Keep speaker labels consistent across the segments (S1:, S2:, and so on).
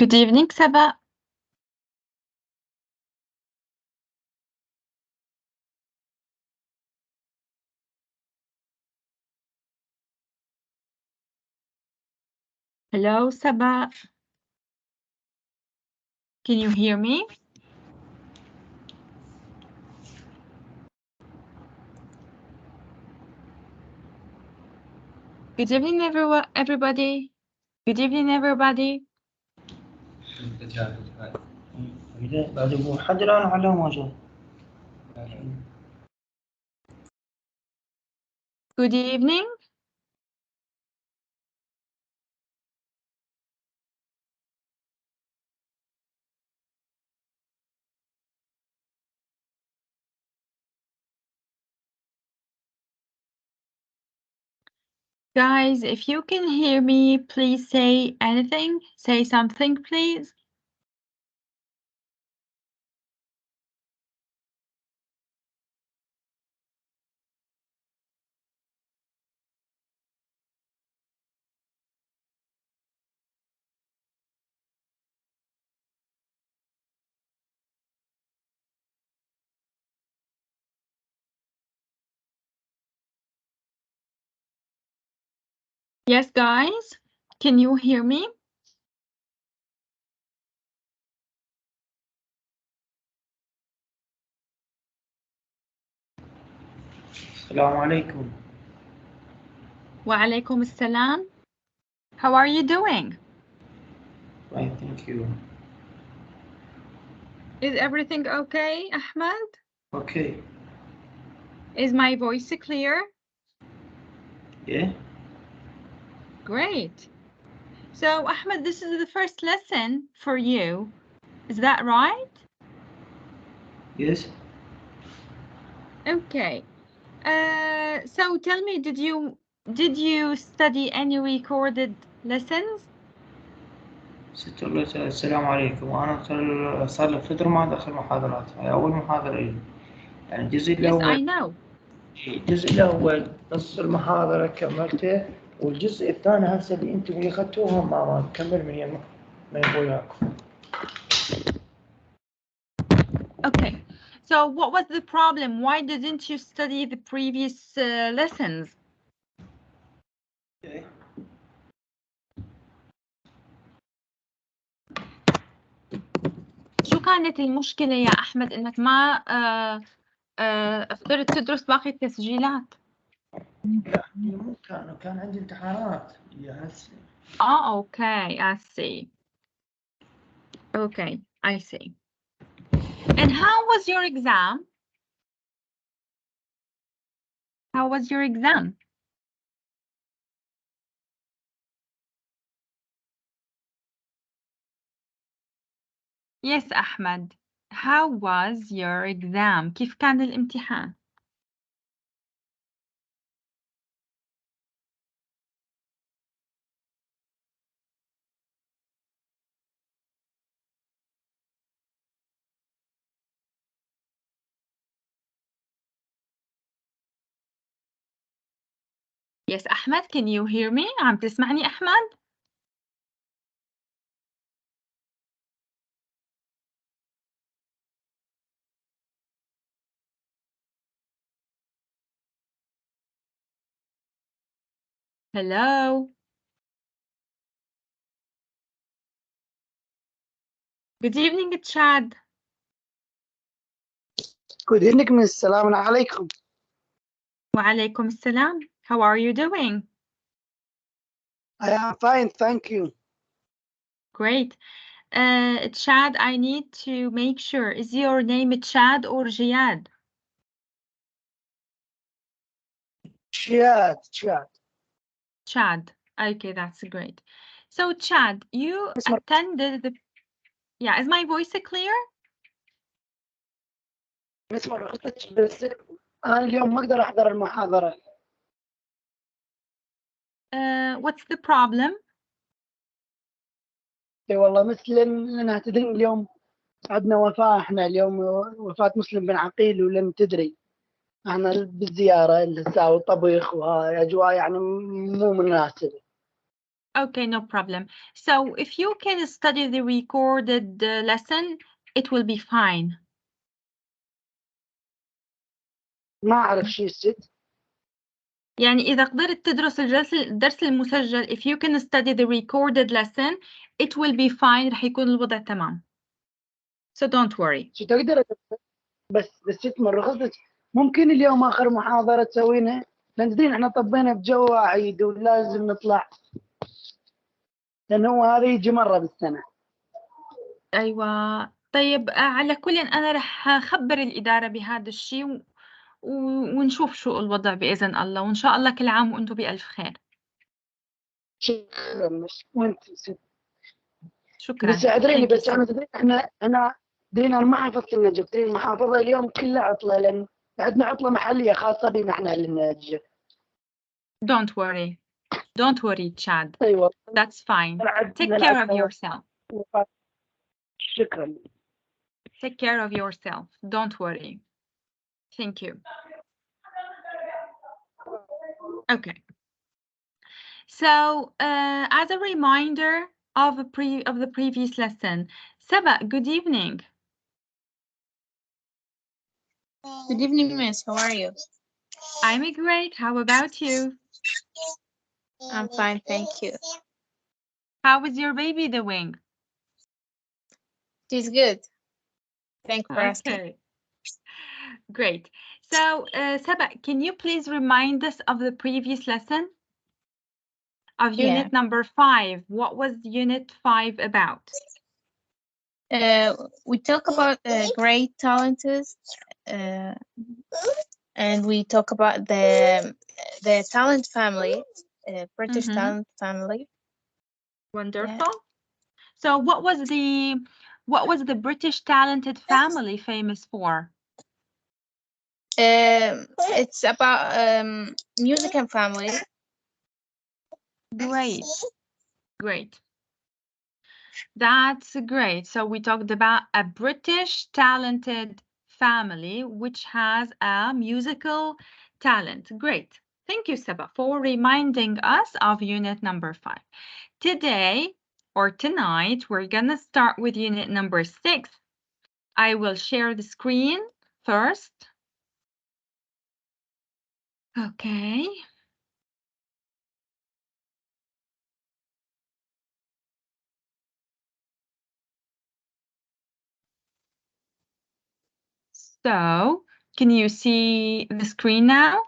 S1: Good evening, Saba. Hello, Saba. Can you hear me? Good evening, everybody. Good evening, everybody.
S2: بعد يقول حد الآن على موجود.
S1: Good evening. Guys, if you can hear me, please say anything. Say something, please. Yes, guys. Can you hear me?
S2: السلام عليكم.
S1: وعليكم السلام. How are you doing?
S2: Fine, thank you.
S1: Is everything okay, Ahmed?
S2: Okay.
S1: Is my voice clear?
S2: Yeah.
S1: Great. So, Ahmed, this is the first lesson for you. Is that right?
S2: Yes.
S1: Okay. So tell me, did you study any recorded lessons?
S2: ست له السلام عليكم. وأنا صار لي فترة ما أدخل محاضرات. هاي أول محاضرة لي. يعني الجزء
S1: Yes,
S2: الأول.
S1: I know.
S2: الجزء الأول نص المحاضرة كملته، والجزء الثاني هسه اللي أنتم اللي أخذتوه ما كمل من يمه من وياكم.
S1: Okay. So what was the problem? Why didn't you study the previous lessons?
S2: Okay.
S1: شو كانت المشكلة يا أحمد إنك ما قدرت تدرس باقي التسجيلات؟
S2: لا مو كان عندي امتحانات يا هسه.
S1: Okay, I see. Okay, I see. And how was your exam? How was your exam? Yes, Ahmed. How was your exam? كيف كان الامتحان؟ Yes, Ahmed, can you hear me? عم تسمعني أحمد؟ Hello. Good evening, Chad.
S3: Good evening, السلام عليكم.
S1: وعليكم السلام. How are you doing?
S3: I am fine, thank you.
S1: Great. Chad, I need to make sure. Is your name Chad or Jihad?
S3: Chad.
S1: Chad. Okay, that's great. So, Chad, you attended the... Yeah, is my voice clear?
S3: بس أنا اليوم ما أقدر أحضر المحاضرة.
S1: What's the problem?
S3: والله لأنها تدري اليوم عندنا وفاة، إحنا اليوم وفاة مسلم بن عقيل ولم تدري. إحنا بالزيارة اللي نساوي طبيخ وهاي أجواء يعني مو مناسبة.
S1: Okay, no problem. So if you can study the recorded lesson, it will be fine.
S3: ما أعرف شيء الست.
S1: يعني إذا قدرت تدرس الدرس المسجل, if you can study the recorded lesson, it will be fine. رح يكون الوضع تمام. So don't worry.
S3: شو تقدر بس الست مرة خصت ممكن اليوم آخر محاضرة تسوينها، لأن تدرين إحنا طبينا بجو عيد ولازم نطلع، لأن هو هذا يجي مرة بالسنة.
S1: أيوة طيب، على كل أنا رح أخبر الإدارة بهذا الشيء ونشوف شو الوضع بإذن الله، وإن شاء الله كل عام وأنتم بألف خير.
S3: شكرا. وأنت ست.
S1: شكرا.
S3: بس أدريني
S1: Thank you
S3: بس
S1: so
S3: أنا تدري أنا تدرين أنا ما حفظت النجف، تدرين المحافظة اليوم كلها عطلة، لأن عندنا عطلة محلية خاصة بنا إحنا النجف.
S1: Don't worry. Don't worry, Chad.
S3: أيوة.
S1: That's fine. Take
S3: نلعب
S1: care of yourself.
S3: شكرا.
S1: Take care of yourself. Don't worry. Thank you. Okay. So, as a reminder of the previous lesson, Saba, good evening.
S4: Good evening, Miss. How are you?
S1: I'm great. How about you?
S4: I'm fine, thank you.
S1: How is your baby doing?
S4: She's good. Thanks for asking.
S1: Okay. Great. So, Saba, can you please remind us of the previous lesson? Of unit number 5. What was unit 5 about?
S4: We talk about great talents, and we talk about the talent family, British talent family.
S1: Wonderful. Yeah. So what was the British talented family famous for?
S4: It's about music and family.
S1: Great. Great. That's great. So we talked about a British talented family which has a musical talent. Great. Thank you, Saba, for reminding us of unit number 5. Today or tonight, we're gonna start with unit number 6. I will share the screen first. Okay. So, can you see the screen now?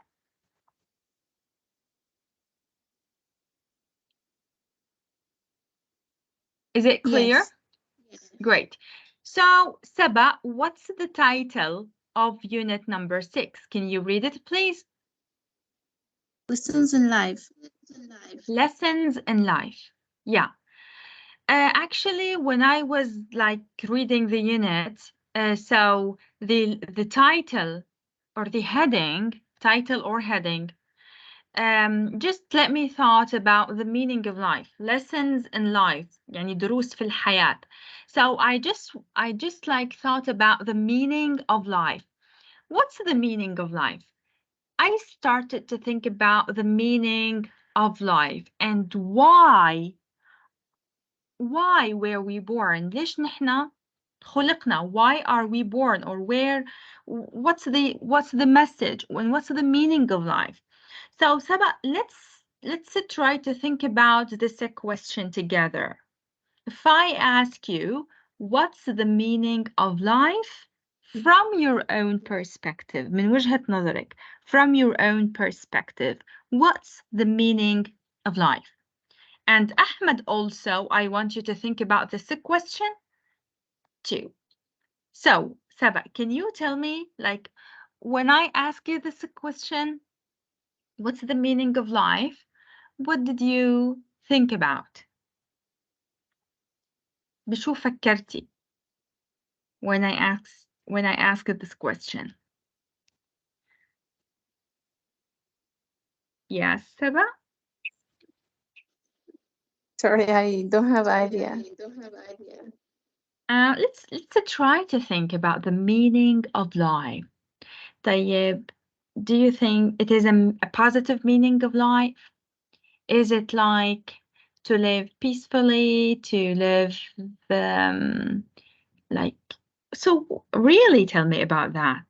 S1: Is it clear?
S4: Yes.
S1: Great. So, Saba, what's the title of unit number 6? Can you read it, please?
S4: Lessons in life.
S1: Lessons in life. Yeah. Actually, when I was like reading the unit, so the title or the heading, title or heading, just let me thought about the meaning of life, lessons in life, يعني دروس في الحياة. So I just like thought about the meaning of life. What's the meaning of life? I started to think about the meaning of life and why were we born? ليش نحنا خلقنا? Why are we born? Or what's the message and what's the meaning of life? So Saba, let's try to think about this question together. If I ask you, what's the meaning of life from your own perspective, من وجهة نظرك, from your own perspective, what's the meaning of life? And Ahmed also, I want you to think about this question too. So, Saba, can you tell me, like, when I ask you this question, what's the meaning of life? What did you think about? بشو فكرتي when I asked this question? Yes, Saba?
S4: Sorry, I don't have idea.
S1: Let's try to think about the meaning of life. طيب, do you think it is a positive meaning of life? Is it like to live peacefully, to live like, so really tell me about that.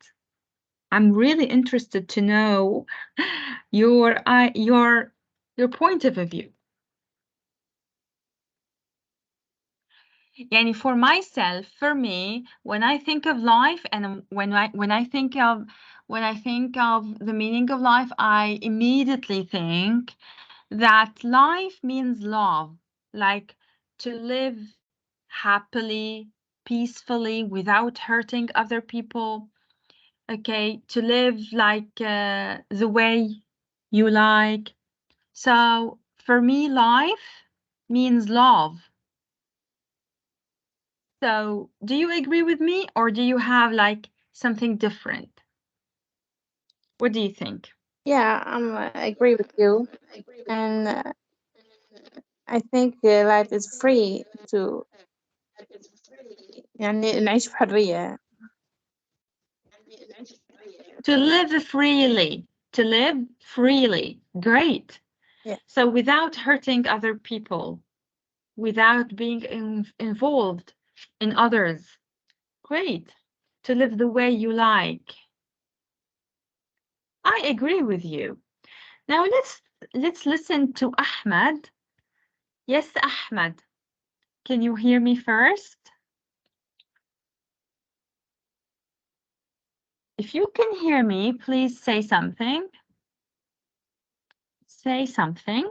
S1: I'm really interested to know your point of view. Yani for myself, for me, when I think of life and when I think of the meaning of life, I immediately think that life means love, like to live happily, peacefully, without hurting other people. Okay, to live like the way you like. So for me, life means love. So do you agree with me, or do you have like something different? What do you think?
S4: Yeah, I agree with you. And I think life is free to يعني نعيش بحرية.
S1: To live freely. To live freely. Great.
S4: Yeah.
S1: So without hurting other people, without being involved in others. Great. To live the way you like. I agree with you. Now let's listen to Ahmed. Yes, Ahmed. Can you hear me first? If you can hear me, please say something. Say something.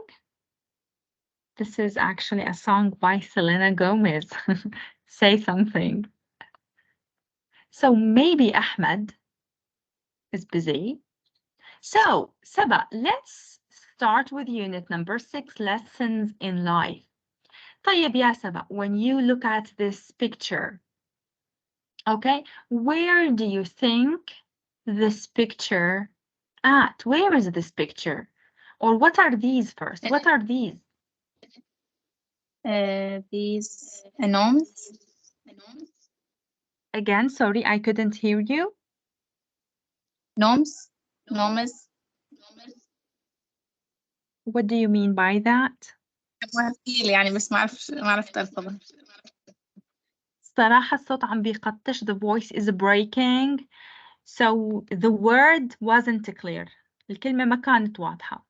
S1: This is actually a song by Selena Gomez. Say something. So maybe Ahmed is busy. So, Saba, let's start with unit number 6, lessons in life. طيب يا Saba, when you look at this picture, okay, where do you think this picture at? Where is this picture? Or what are these first? What are these?
S4: These noms.
S1: Again, sorry, I couldn't hear you.
S4: Noms. Noms.
S1: What do you mean by that?
S4: يعني بس ما عرفت ألفظها.
S1: صراحة الصوت عم بيقطش. The voice is breaking. So the word wasn't clear. الكلمة ما كانت واضحة.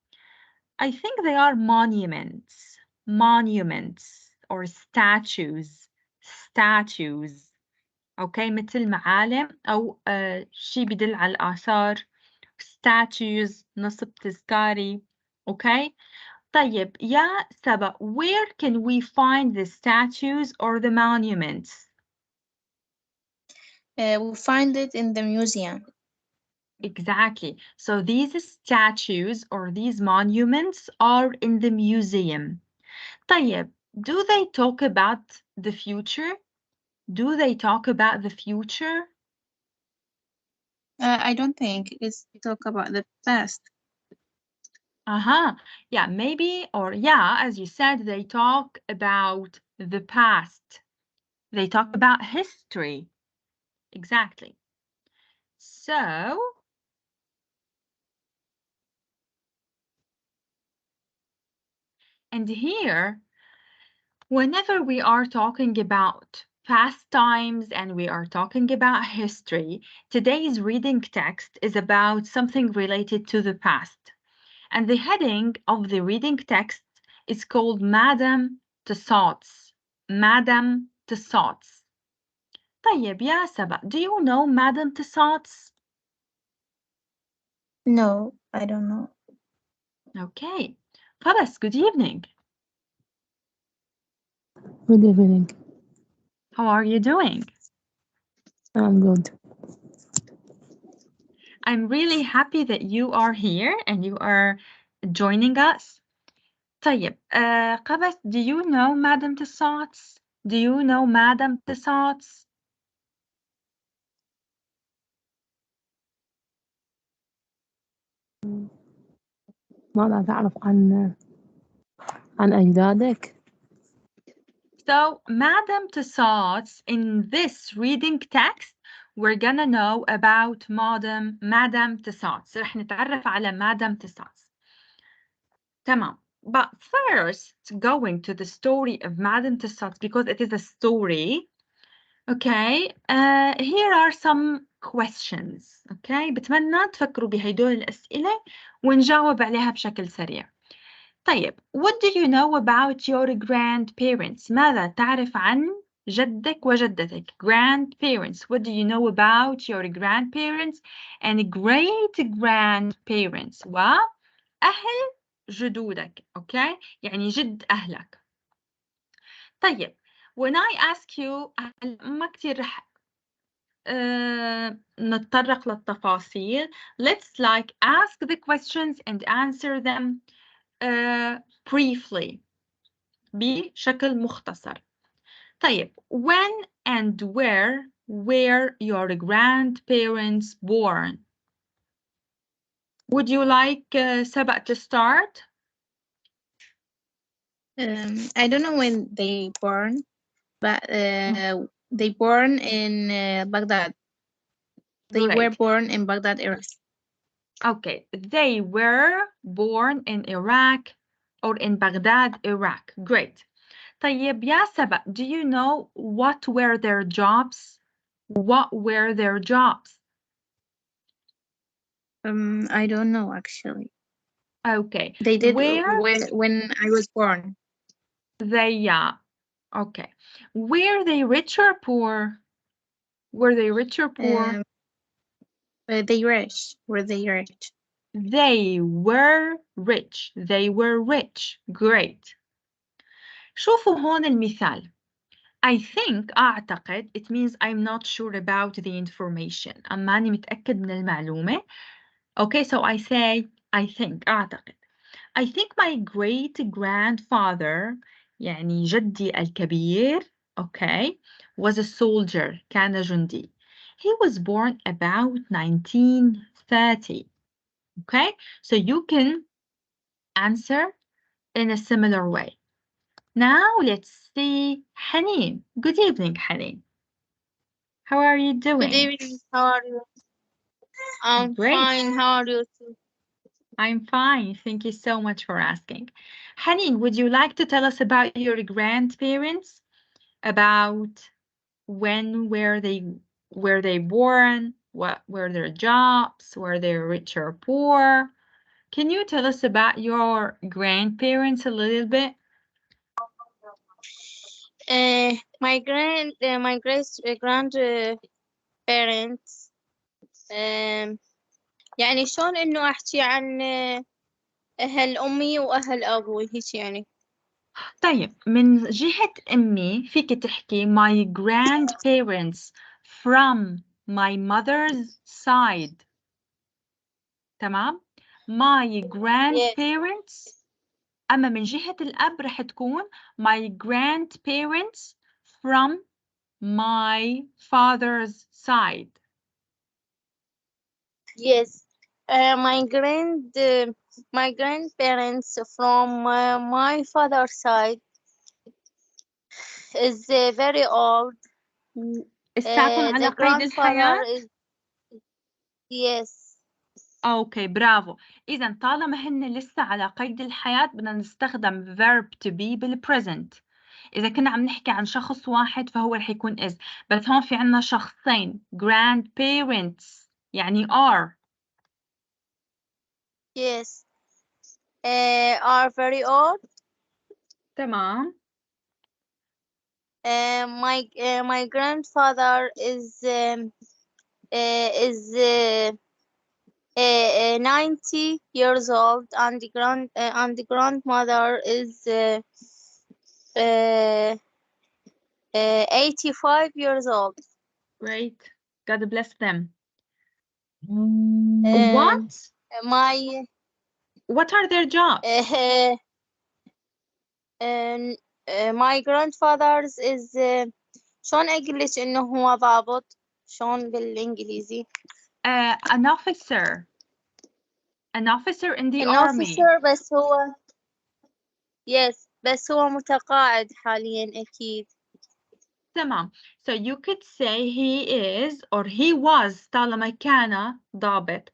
S1: I think they are monuments. Monuments or statues. Statues. Okay, مثل معالم أو شيء بدل على الآثار. Statues نصب تذكاري. Okay. طيب يا سبا, where can we find the statues or the monuments?
S4: We find it in the museum.
S1: Exactly. So these statues or these monuments are in the museum. طيب, do they talk about the future? Do they talk about the future?
S4: I don't think it's talk about the past.
S1: Yeah, maybe, or yeah, as you said, they talk about the past. They talk about history. Exactly. So, and here, whenever we are talking about past times and we are talking about history, today's reading text is about something related to the past. And the heading of the reading text is called Madame Tussauds. Madame Tussauds. طيب يا سبا, do you know Madame Tussauds?
S4: No, I don't know.
S1: Okay. خلاص, good evening.
S5: Good evening.
S1: How are you doing?
S5: I'm good.
S1: I'm really happy that you are here and you are joining us. طيب, قبس, do you know Madame Tussauds? Do you know Madame Tussauds?
S5: ماذا تعرف عن أجدادك؟
S1: So, Madame Tussauds, in this reading text, we're gonna know about Madame Tussauds. رح نتعرف على Madame Tussauds. تمام. But first, going to the story of Madame Tussauds, because it is a story. Okay, here are some questions. Okay, بتمنى تفكروا بهدول الأسئلة ونجاوب عليها بشكل سريع. طيب, what do you know about your grandparents? ماذا تعرف عن جدك وجدتك? Grandparents. What do you know about your grandparents and great-grandparents? وأهل جدودك. Okay, يعني جد أهلك. طيب, when I ask you, ما كتير رح نتطرق للتفاصيل. Let's like ask the questions and answer them briefly بشكل مختصر. طيب, when and where were your grandparents born? Would you like Sabah to start?
S4: I don't know when they born, but they born in Baghdad. They were
S1: Great.
S4: born in Baghdad, Iraq.
S1: Okay, they were born in Iraq or in Baghdad, Iraq. Great. طيب يا سبا, do you know what were their jobs? What were their jobs?
S4: I don't know actually.
S1: Okay.
S4: They did
S1: Where
S4: when I was born.
S1: they, yeah. Okay. Were they rich or poor? Were they rich or poor?
S4: They rich. Were they rich?
S1: They were rich. They were rich. Great. شوفوا هون المثال. I think أعتقد it means I'm not sure about the information. أماني متأكد من المعلومة. Okay, so I say I think أعتقد. I think my great-grandfather يعني جدي الكبير okay was a soldier كان جندي. He was born about 1930. Okay, so you can answer in a similar way. Now let's see Hanin. Good evening, Hanin. How are you doing?
S4: Good evening. How are you? I'm
S1: Great.
S4: fine. How are you too?
S1: I'm fine. Thank you so much for asking. Hanin, would you like to tell us about your grandparents? About when were they born? What were their jobs? Were they rich or poor? Can you tell us about your grandparents a little bit?
S4: My grandparents يعني شلون إنه أحكي عن أهل أمي وأهل أبوي هيك يعني.
S1: طيب, من جهة أمي فيك تحكي my grandparents from my mother's side. تمام؟ my grandparents. أما من جهة الأب رح تكون my grandparents from my father's side.
S4: Yes. My grandparents from my father's side is very old.
S1: لساتهم على
S4: The
S1: قيد الحياة؟
S4: grandfather is yes.
S1: أوكي, برافو. إذا طالما هن لسه على قيد الحياة بدنا نستخدم verb to be بالpresent. إذا كنا عم نحكي عن شخص واحد فهو رح يكون is. بس هون في عنا شخصين grandparents يعني are.
S4: Yes. Are very old.
S1: تمام.
S4: My grandfather is 90 years old, and the grandmother is 85 years old.
S1: Great. God bless them. What are their jobs?
S4: My grandfather's is شلون أقولك إنه هو ضابط؟ شلون بالإنجليزي؟
S1: An officer. An officer in the
S4: An
S1: army.
S4: officer بس هو yes بس هو متقاعد حاليا أكيد.
S1: تمام. So you could say he is or he was طالما كان ضابط.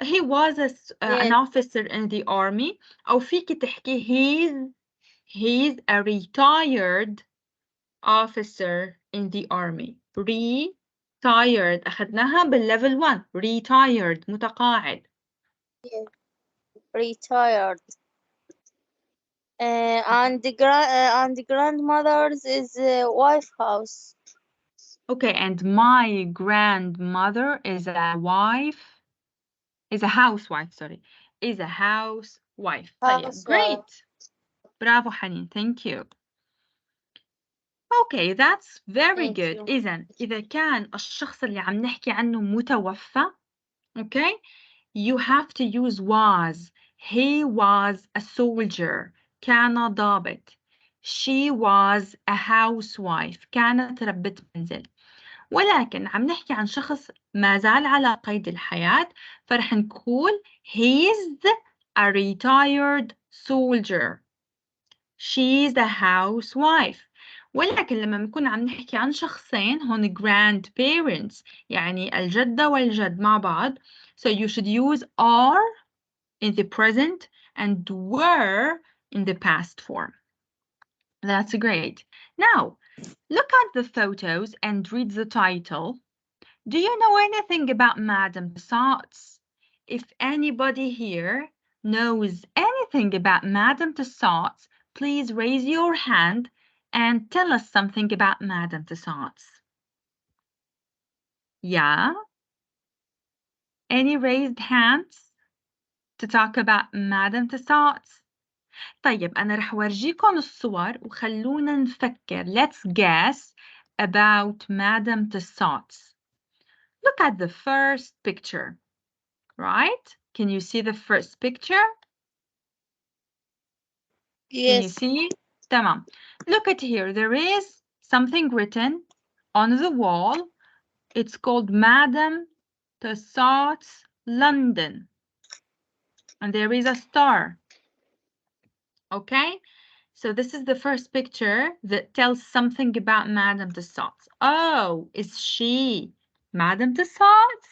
S1: he was an officer in the army. أو فيك تحكي he's a retired officer in the army. Retired أخذناها بالlevel 1. Retired متقاعد.
S6: Retired. And the grandmother's is wife house.
S1: Okay, and my grandmother is a housewife, sorry. Is a housewife. طيب,
S6: Housewife.
S1: great. Bravo, Hanin. Thank you. Okay, that's very
S6: Thank
S1: good.
S6: you.
S1: إذا كان الشخص اللي عم نحكي عنه متوفى, okay, you have to use was. He was a soldier. كان ضابط. She was a housewife. كانت ربة منزل. ولكن عم نحكي عن شخص ما زال على قيد الحياة, فرح نقول he's a retired soldier. She's a housewife. ولكن لما نكون عم نحكي عن شخصين هون grandparents, يعني الجدة والجد مع بعض, so you should use are in the present and were in the past form. That's great. Now, look at the photos and read the title. Do you know anything about Madame Tussauds? If anybody here knows anything about Madame Tussauds, please raise your hand and tell us something about Madame Tussauds. Yeah? Any raised hands to talk about Madame Tussauds? طيب أنا رح ورجيكم الصور وخلونا نفكر. Let's guess about Madame Tussauds. Look at the first picture, right? Can you see the first picture? Can you
S6: Yes.
S1: see? تمام. Look at here. There is something written on the wall. It's called Madame Tussauds London. And there is a star. Okay? So this is the first picture that tells something about Madame Tussauds. Oh, is she Madame Tussauds?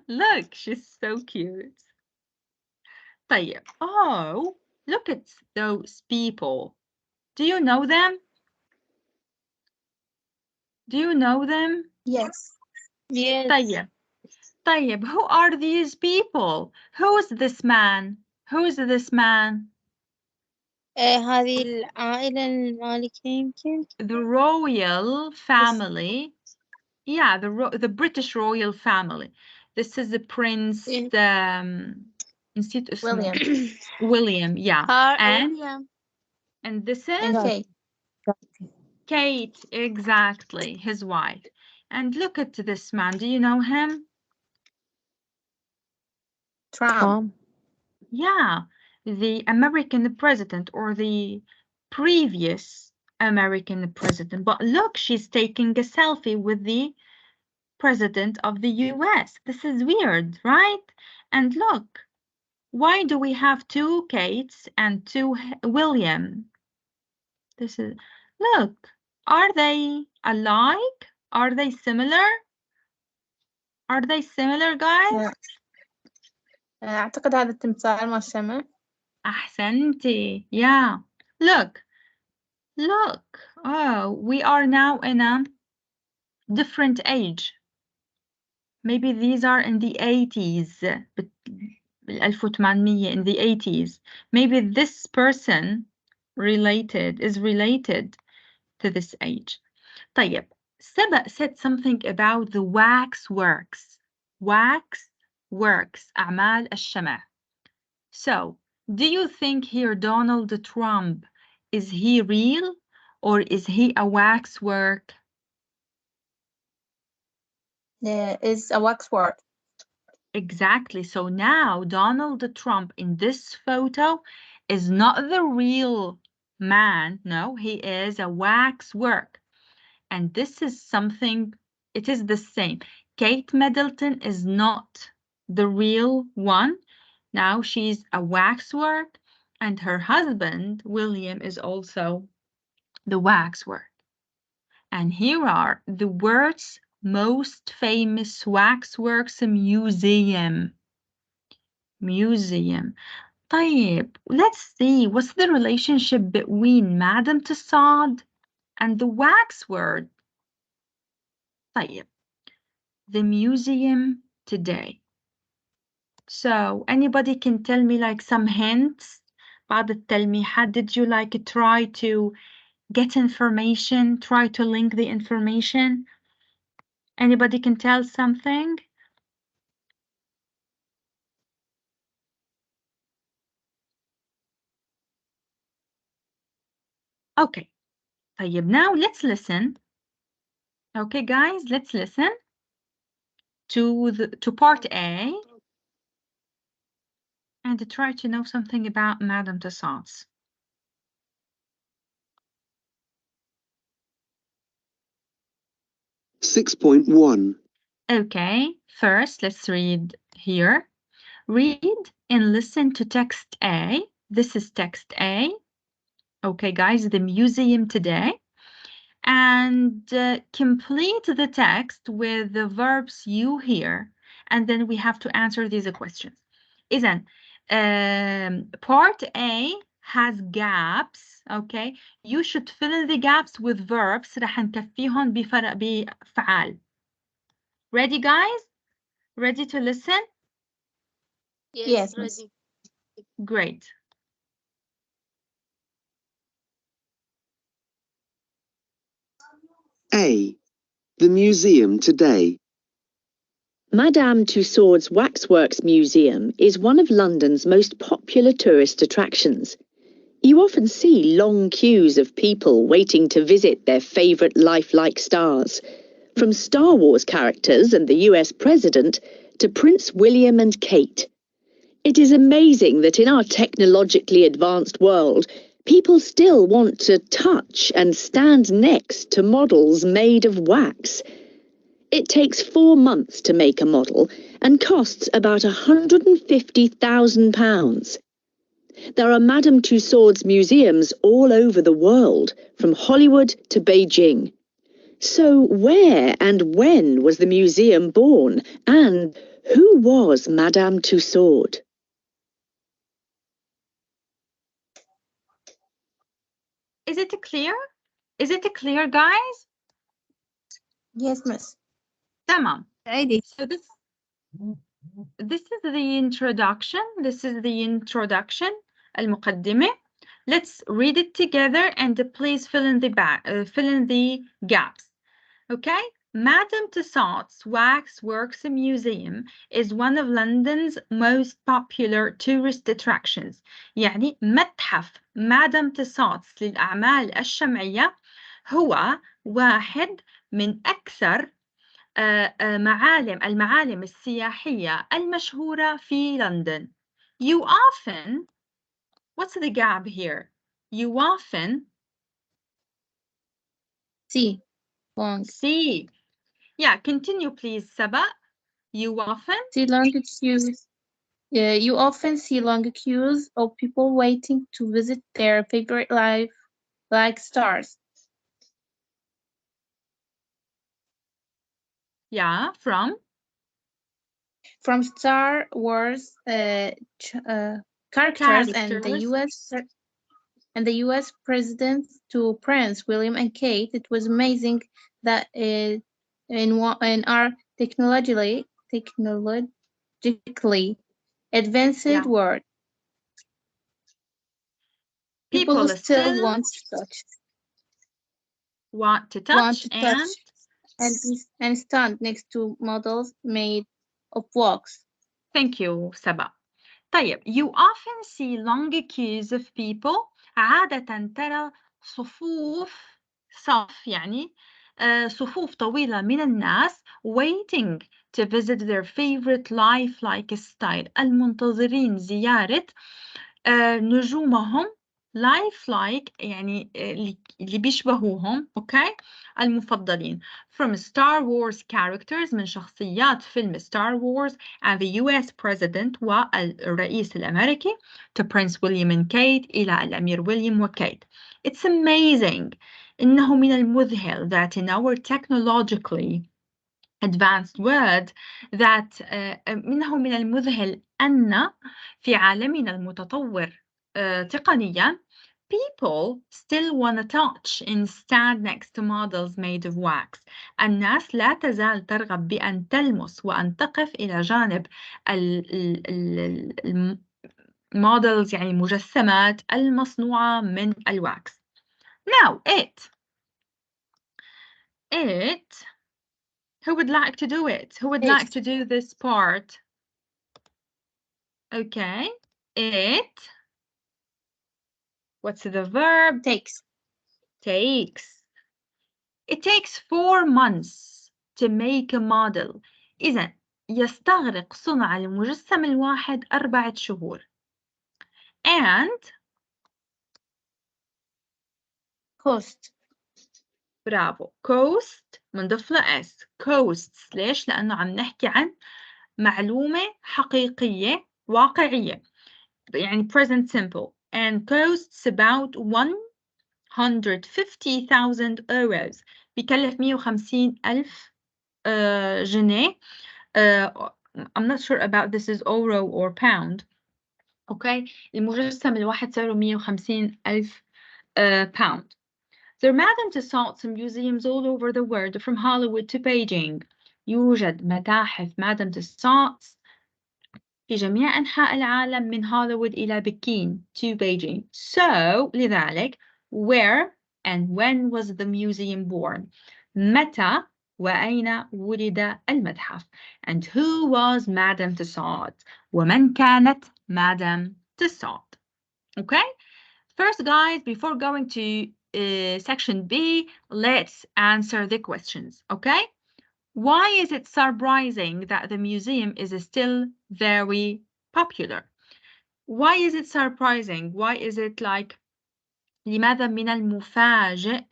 S1: Look, she's so cute. طيب. Oh, look at those people. Do you know them? Do you know them?
S6: Yes. Yes.
S1: طيب, who are these people? Who's this man? Who's this man?
S6: هذه العائلة المالكة يمكن.
S1: The royal family. Yeah, the British royal family. This is the Prince نسيت اسمه. William, yeah. And this is
S6: Kate.
S1: Kate, exactly, his wife. And look at this man. Do you know him?
S6: Trump.
S1: Yeah, the American president or the previous American president. But look, she's taking a selfie with the president of the US. This is weird, right? And look, why do we have two Kates and two William? This is, look, are they alike? Are they similar? Are they similar, guys?
S4: أعتقد هذا التمثال مال الشمع.
S1: أحسنتي. Yeah. Look. Oh, we are now in a different age. Maybe these are in the 80s. 1800 in the 80s. Maybe this person is related to this age. طيب. سبق said something about the wax works. Wax works. أعمال الشمع. So, do you think here Donald Trump, is he real or is he a waxwork?
S4: Is a waxwork.
S1: Exactly. So now Donald Trump in this photo is not the real man. No, he is a waxwork. And this is something, it is the same. Kate Middleton is not the real one. Now she's a waxwork, and her husband, William, is also the waxwork. And here are the world's most famous waxworks museum. museum. طيب, let's see what's the relationship between Madame Tussauds and the waxwork. طيب, the museum today. So anybody can tell me like some hints بعض التلميحات. Did you like try to get information, try to link the information? Anybody can tell something? Okay. طيب, now let's listen. Okay, guys, let's listen to part A and try to know something about Madame Tussauds.
S7: .1
S1: Okay, first let's read here. Read and listen to text A. This is text A. Okay, guys, the museum today. And complete the text with the verbs you hear. And then we have to answer these questions. إذن, part A has gaps. Okay, you should fill in the gaps with verbs. رح نكفيهم بفعال. Ready, guys? Ready to listen?
S6: Yes,
S4: Yes,
S6: ready.
S1: Great.
S7: A. The museum today.
S8: Madame Tussauds Waxworks Museum is one of London's most popular tourist attractions. You often see long queues of people waiting to visit their favourite lifelike stars, from Star Wars characters and the US President to Prince William and Kate. It is amazing that in our technologically advanced world, people still want to touch and stand next to models made of wax. It takes 4 months to make a model and costs about £150,000. There are Madame Tussauds museums all over the world, from Hollywood to Beijing. So where and when was the museum born, and who was Madame Tussauds?
S1: Is it clear? Is it clear, guys?
S4: yes, miss.
S1: تمام.
S4: Ready.
S1: So this is the introduction. This is the introduction, المقدمة. Let's read it together and please fill in the gaps. Okay? Madame Tussauds Waxworks Museum is one of London's most popular tourist attractions. يعني متحف مادام تساودز للأعمال الشمعية هو واحد من أكثر المعالم السياحية المشهورة في لندن. You often, what's the gap here? You often
S4: See. Long.
S1: see. Yeah, continue please, Saba. You often
S4: See long queues. You often see long queues of people waiting to visit their favorite like stars.
S1: Yeah, from
S4: Star Wars characters and the US President to Prince William and Kate. It was amazing that in our technologically advanced world, people still want to touch and stand next to models made of wax.
S1: Thank you, Saba. طيب, you often see long queues of people. عادة ترى صف يعني صفوف طويلة من الناس waiting to visit their favorite lifelike style. المنتظرين زيارة نجومهم lifelike يعني اللي بيشبهوهم. Okay, المفضلين. From Star Wars characters من شخصيات فيلم Star Wars and the US President والرئيس الأمريكي to Prince William and Kate إلى الأمير ويليام وكيت. It's amazing. إنه من المذهل that in our technologically advanced word that منه من المذهل أن في عالمنا المتطور تقنيا people still want to touch and stand next to models made of wax. الناس لا تزال ترغب بأن تلمس وأن تقف إلى جانب models يعني مجسمات المصنوعة من الواكس. Now who would like to do it? Who would like to do this part? Okay, what's the verb?
S4: Takes.
S1: It takes 4 months to make a model. إذا يستغرق صنع المجسم الواحد 4 شهور. And
S4: Cost.
S1: برافو. Cost منضيف له S. Costs ليش؟ لأنه عم نحكي عن معلومة حقيقية واقعية. يعني present simple. And costs about 150,000 euros. بيكلف 150,000 جنيه. I'm not sure about this is euro or pound. Okay. المجسم الواحد سعره 150,000 pound. There are Madame Tussauds in museums all over the world, from Hollywood to Beijing. يوجد متاحف مادام تساودز في جميع أنحاء العالم من هوليوود إلى بكين to Beijing. So لذلك where and when was the museum born? متى وأين ولد المتحف? And who was Madame Tussauds? ومن كانت مادام Tussauds? Okay? First, guys, before going to section B, let's answer the questions, okay? Why is it surprising that the museum is still very popular? Why is it surprising? Why is it like لماذا من المفاجئ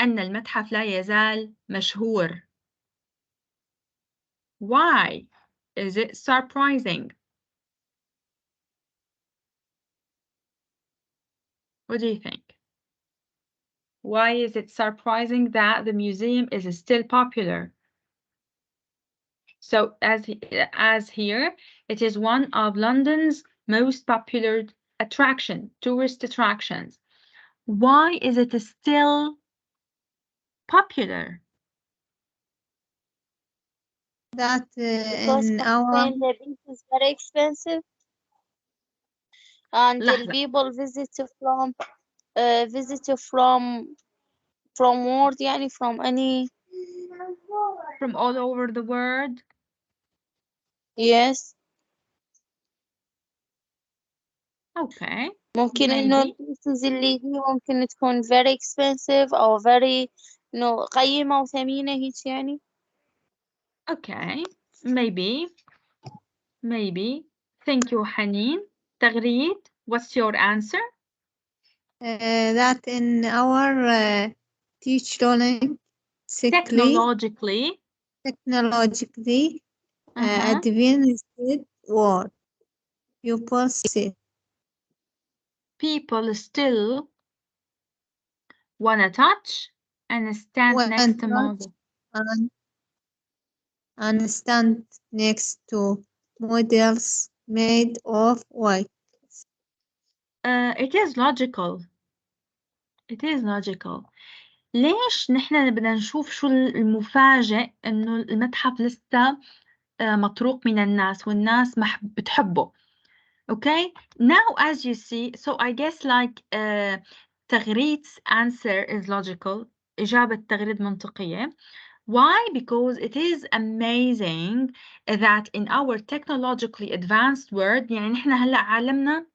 S1: أن المتحف لا يزال مشهور? Why is it surprising? What do you think? Why is it surprising that the museum is still popular? So as here, it is one of London's most popular tourist attractions. Why is it still popular?
S6: That
S4: Because
S6: in our
S4: the piece is very expensive, and the
S1: لحظة.
S4: people visit from world يعني from any.
S1: From all over the world?
S4: Yes.
S1: Okay.
S4: ممكن إنه
S1: Maybe.
S4: البيسز اللي هي ممكن تكون very expensive أو very إنه قيمة وثمينة هيك يعني.
S1: Okay. Maybe. Thank you, Haneen. تغريد, what's your answer?
S6: that in our teach learning
S1: Technologically.
S6: advanced world people see.
S1: People still wanna touch and stand next to model.
S6: And stand next to models made of wax.
S1: It is logical. ليش نحن بدنا نشوف شو المفاجئ إنه المتحف لسه مطروق من الناس والناس بتحبه. Okay, now as you see, so I guess like تغريد's answer is logical. إجابة تغريد منطقية. Why? Because it is amazing that in our technologically advanced world يعني نحن هلا عالمنا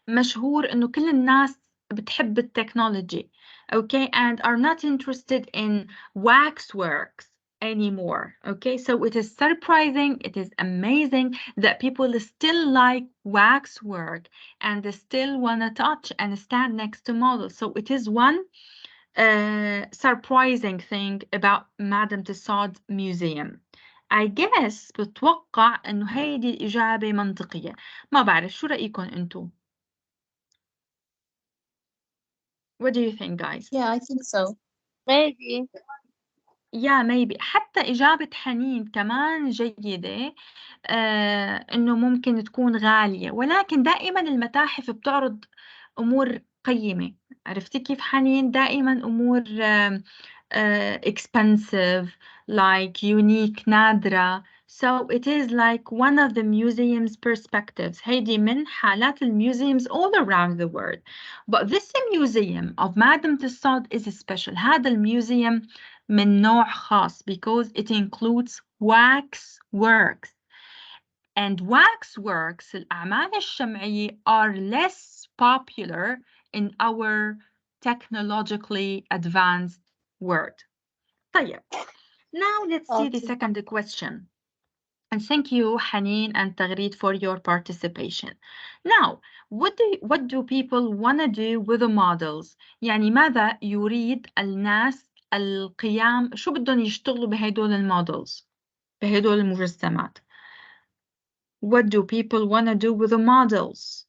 S1: مشهور إنه كل الناس بتحب التكنولوجي. Okay, and are not interested in waxworks anymore. Okay, so it is surprising, it is amazing that people still like waxwork and they still want to touch and stand next to models. So it is one surprising thing about Madame Tussauds Museum. I guess بتوقع إنه هيدي الإجابة منطقية. ما بعرف شو رأيكم أنتو؟ What do you think, guys?
S6: Yeah, I think so.
S4: Maybe.
S1: يا maybe حتى إجابة حنين كمان جيدة. إنه ممكن تكون غالية، ولكن دائما المتاحف بتعرض أمور قيمة. عرفتي كيف حنين؟ دائما أمور expensive, like unique، نادرة. So it is like one of the museum's perspectives. هيدي من حالات museums all around the world. But this museum of Madame Tussauds is special. هذا الميوزيوم من نوع خاص because it includes wax works. And wax works الأعمال الشمعية are less popular in our technologically advanced world. طيب. Now let's see the second question. And thank you, Haneen and Tagreed, for your participation. Now, what do people want to do with the models? يعني ماذا يريد الناس القيام، شو بدهم يشتغلوا بهدول المودلز، بهدول المجسمات؟ What do people want to do with the models?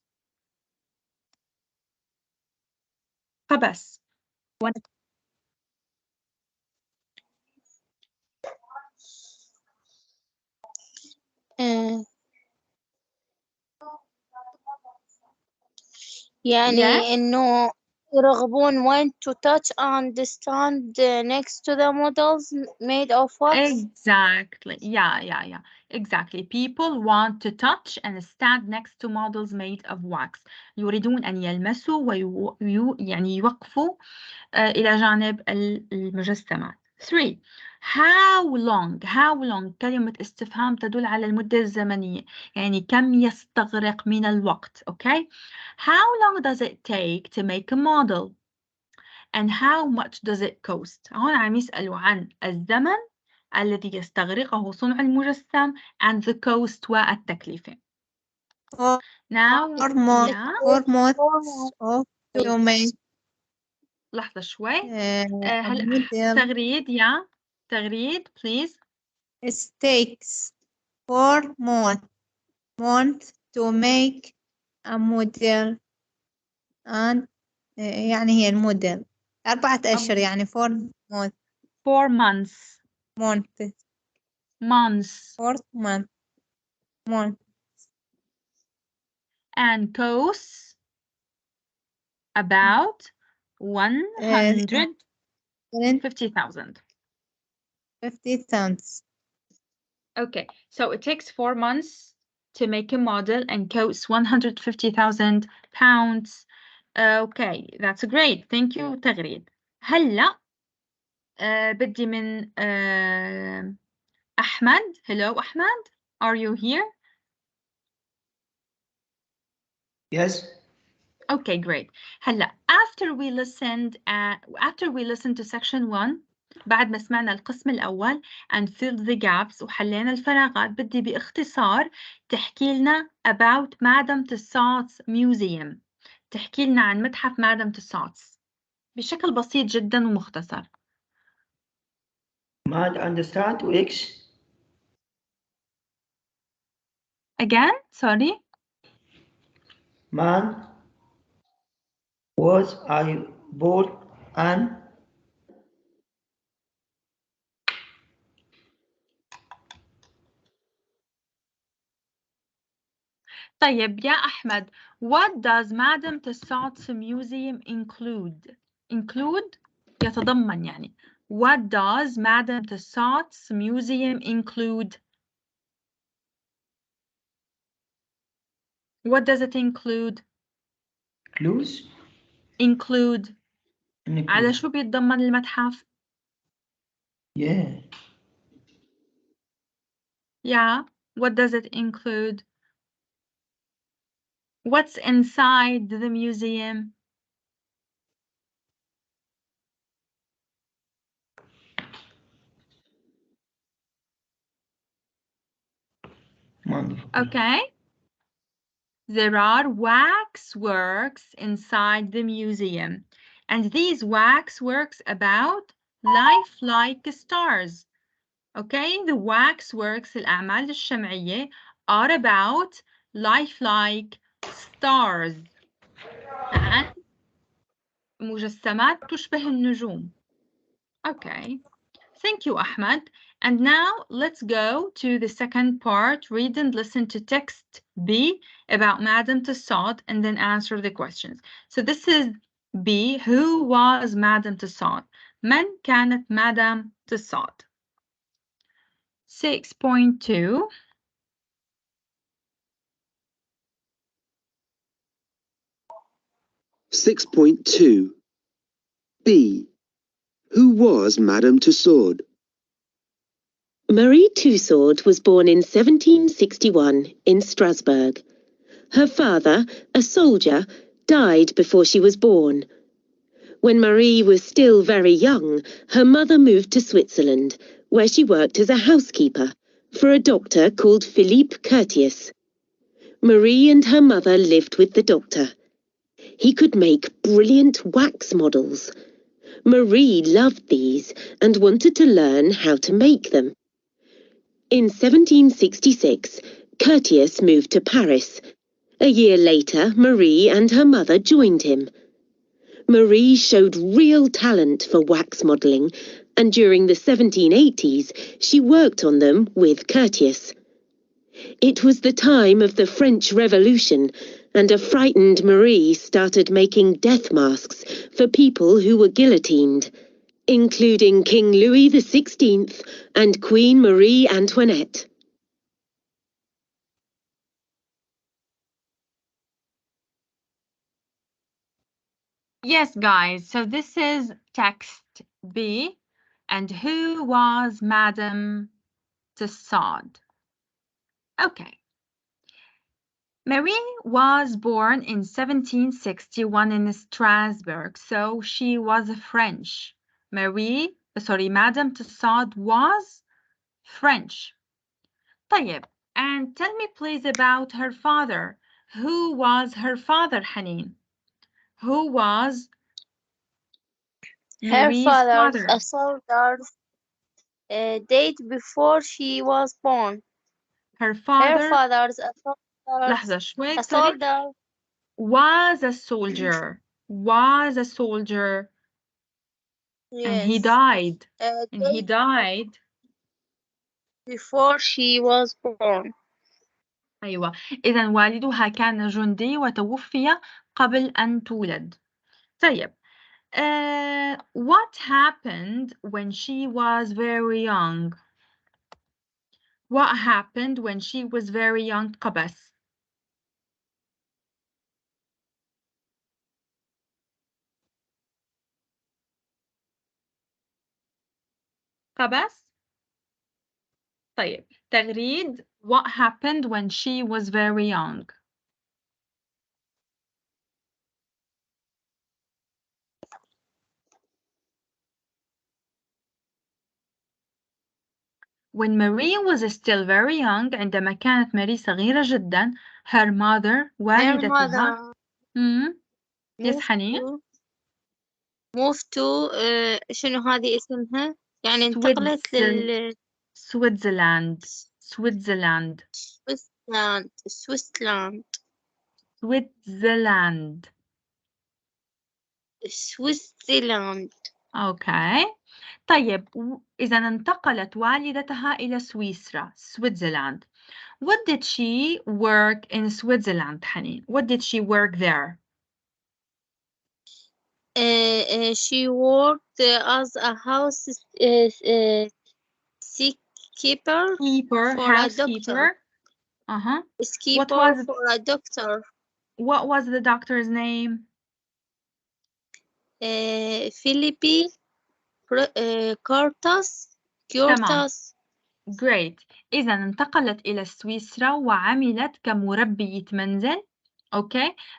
S1: قبس.
S4: يعني
S1: Yes.
S4: إنه يرغبون when to touch and stand next to the models made of wax.
S1: Exactly. Yeah. Exactly. People want to touch and stand next to models made of wax. يريدون أن يلمسوا يعني يوقفوا إلى جانب المجسمات. 3. How long كلمة استفهام تدل على المدة الزمنية، يعني كم يستغرق من الوقت. Okay. How long does it take to make a model? And how much does it cost? هون عم يسألوا عن الزمن الذي يستغرقه صنع المجسم and the cost والتكلفة. Now,
S6: or more of to make
S1: لحظة شوي.
S6: a
S1: هلا
S6: model.
S1: تغريد please.
S6: It takes 4 months to make a model and يعني هي الموديل 4 أشهر يعني 4 months.
S1: 4 months. Months.
S6: 4 months.
S1: And costs about 150,000.
S6: 50,000.
S1: Okay, so it takes 4 months to make a model and costs 150,000 pounds. Okay, that's great. Thank you, تغريد. هلا بدي من أحمد. Hello, Ahmed. Are you here?
S2: Yes.
S1: Okay, great. هلا after we listened to section 1، بعد ما سمعنا القسم الأول and filled the gaps وحلينا الفراغات، بدي باختصار تحكي لنا about Madame Tussauds Museum. تحكي لنا عن متحف Madame Tussauds بشكل بسيط جدا ومختصر.
S2: ما understand X.
S1: Again, sorry.
S2: Man was I born and
S1: طيب يا أحمد, what does Madame Tussauds Museum include? Include يتضمن يعني. What does Madame Tussauds Museum include? What does it include?
S2: clues.
S1: Include. على شو بيتضمن المتحف؟
S2: Yeah.
S1: Yeah. What does it include? What's inside the museum? Okay. There are wax works inside the museum. And these wax works about lifelike stars. Okay, the wax works الأعمال الشمعية are about lifelike stars. عن مجسمات تشبه النجوم. Okay. Thank you, Ahmed. And now let's go to the second part. Read and listen to text B about Madame Tussaud and then answer the questions. So this is B. Who was Madame Tussaud? من كانت Madame Tussaud? 6.2.
S7: B. Who was Madame Tussaud?
S8: Marie Tussaud was born in 1761 in Strasbourg. Her father, a soldier, died before she was born. When Marie was still very young, her mother moved to Switzerland, where she worked as a housekeeper for a doctor called Philippe Curtius. Marie and her mother lived with the doctor. He could make brilliant wax models. Marie loved these and wanted to learn how to make them. In 1766, Curtius moved to Paris. A year later, Marie and her mother joined him. Marie showed real talent for wax modelling, and during the 1780s, she worked on them with Curtius. It was the time of the French Revolution, and a frightened Marie started making death masks for people who were guillotined, including King Louis XVI and Queen Marie Antoinette.
S1: Yes, guys, so this is text B. And who was Madame Tussaud? Okay. Marie was born in 1761 in Strasbourg, so she was French. Madame Tussaud was French. طيب, and tell me please about her father. Who was her father, Haneen? Who was Marie's father?
S9: A soldier died before she was born.
S1: Her father's
S9: a
S1: لحظة شوي,
S9: a
S1: sorry.
S9: soldier
S1: Was a soldier. Was a soldier. And he
S9: yes
S1: died. And he
S9: died
S1: died.
S9: before she was born.
S1: أيوة. إذا والدها كان جندي وتوفي قبل أن تولد. طيب. What happened when she was very young? What happened when she was very young, قبس? قبس؟ طيب. تغريد. What happened when she was very young? When Marie was still very young, عندما كانت ماري صغيرة جدا, her mother, والدتها, yes, حنين,
S9: moved to شنو هذه اسمها؟ يعني انتقلت
S1: Switzerland. Okay. طيب, إذا انتقلت والدتها إلى سويسرا, Switzerland. What did she work in Switzerland, حنين? What did she work there?
S9: She worked as a housekeeper
S1: Housekeeper.
S9: For a doctor.
S1: What was the doctor's name?
S9: Philippe Curtius.
S1: Great. إذا انتقلت إلى سويسرا وعملت كمربية منزل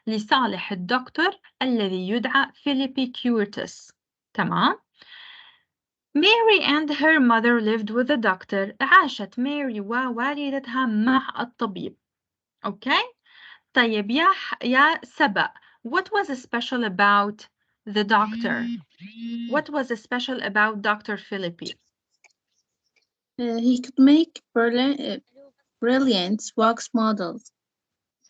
S1: لصالح الدكتور الذي يدعى فيليبي كيورتس. تمام. Mary and her mother lived with the doctor. عاشت ماري ووالدتها مع الطبيب. طيب يا سبأ, what was special about the doctor? What was special about Dr. Philippi?
S4: He could make brilliant wax models.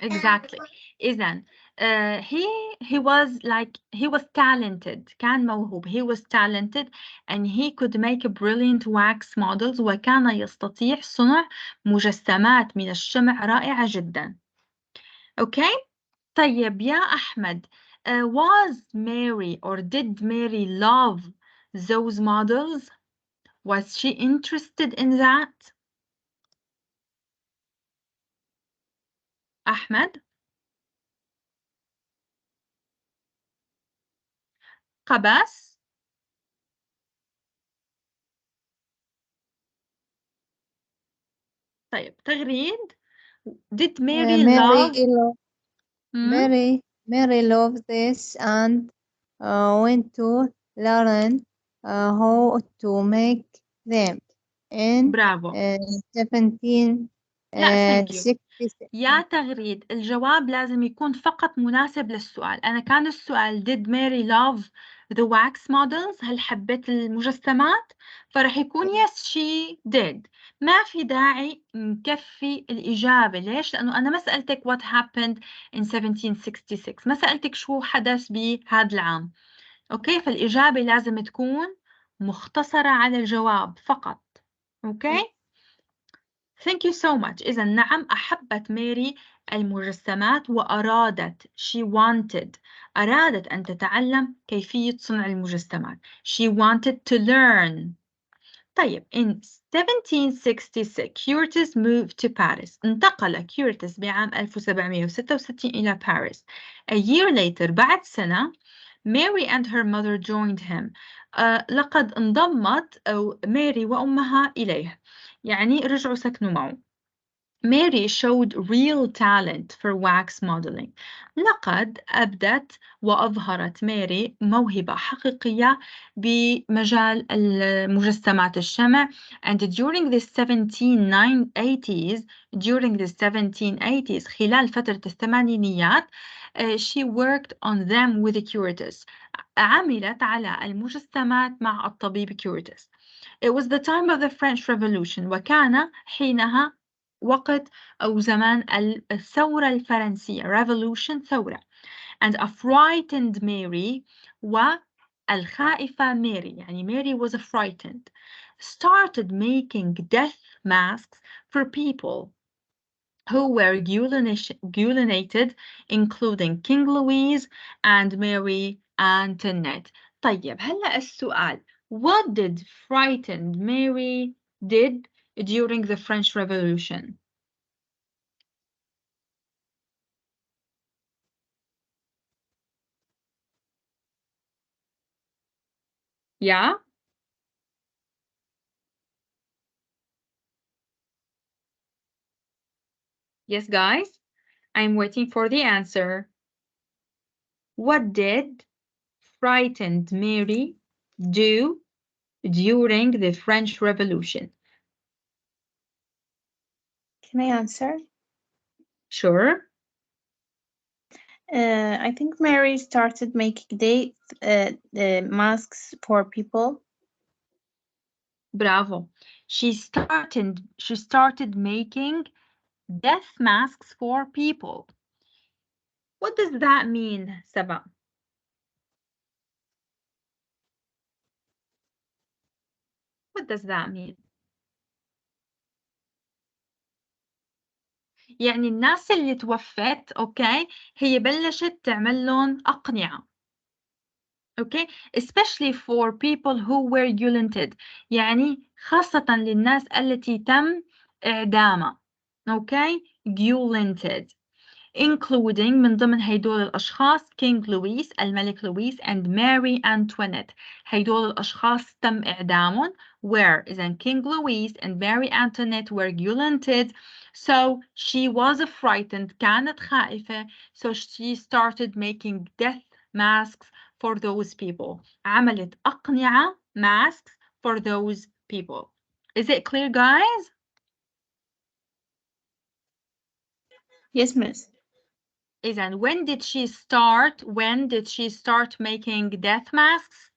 S1: Exactly. إذن he was talented. كان موهوب. He was talented and he could make brilliant wax models. وكان يستطيع صنع مجسمات من الشمع رائعة جدا. Okay. طيب يا أحمد, was Mary or did Mary love those models? Was she interested in that? أحمد. قبس. طيب تغريد. Did Mary love?
S6: Mary loved this and went to learn how to make them in
S1: برافو.
S6: 1766.
S1: لا thank you. يا تغريد الجواب لازم يكون فقط مناسب للسؤال. أنا كان السؤال did Mary love the wax models؟ هل حبت المجسمات؟ فرح يكون yes she did. ما في داعي نكفي الإجابة. ليش؟ لأنه أنا ما سألتك what happened in 1766. ما سألتك شو حدث بهذا العام. أوكي. فالإجابة لازم تكون مختصرة على الجواب فقط. أوكي. Thank you so much. إذا نعم أحبت ماري المجسمات وأرادت أرادت أن تتعلم كيفية صنع المجسمات. She wanted to learn. طيب in 1766 Curtis moved to Paris. انتقل كيورتس بعام 1766 إلى باريس. A year later بعد سنة Mary and her mother joined him. لقد انضمت ماري وأمها إليه. يعني رجعوا سكنوا معه. Mary showed real talent for wax modeling. لقد أبدت وأظهرت ماري موهبة حقيقية بمجال المجسمات الشمع. And during the 1780s, خلال فترة الثمانينيات, she worked on them with Curtis. عملت على المجسمات مع الطبيب كيورتس. It was the time of the French Revolution. وكان حينها وقت أو زمان الثورة الفرنسية. Revolution ثورة. And a frightened Mary والخائفة ماري. يعني Mary was frightened. Started making death masks for people who were guillotinated, including King Louis and Mary Antoinette. طيب هلأ السؤال. What did frightened Mary did during the French Revolution? Yeah? Yes, guys? I'm waiting for the answer. What did frightened Mary do during the French Revolution?
S4: Can I answer?
S1: Sure.
S4: I think Mary started making masks for people.
S1: Bravo. She started making death masks for people. What does that mean, Saba? What does that mean? يعني الناس اللي توفت أوكي هي بلشت تعمل لهم أقنعة. Okay, especially for people who were guillotined. يعني خاصة للناس التي تم إعدامها. Okay, guillotined. Including من ضمن هيدول الأشخاص King Louis الملك لويس and Mary Antoinette. هيدول الأشخاص تم إعدامهم. Where إذا King Louis and Mary Antoinette were guillotined. So she was frightened. كانت خائفة. So she started making death masks for those people. عملت أقنعة masks for those people. Is it clear, guys?
S4: Yes, miss.
S1: And when did she start making death masks?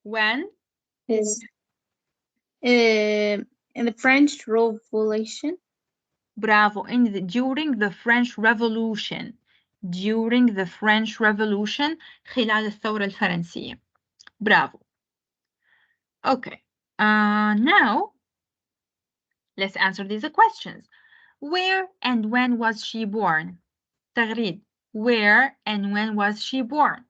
S1: When?
S4: In the French Revolution.
S1: برافو. During the French Revolution. During the French Revolution. خلال الثورة الفرنسية. برافو. Okay. Now, let's answer these questions. Where and when was she born? تغريد. Where and when was she born?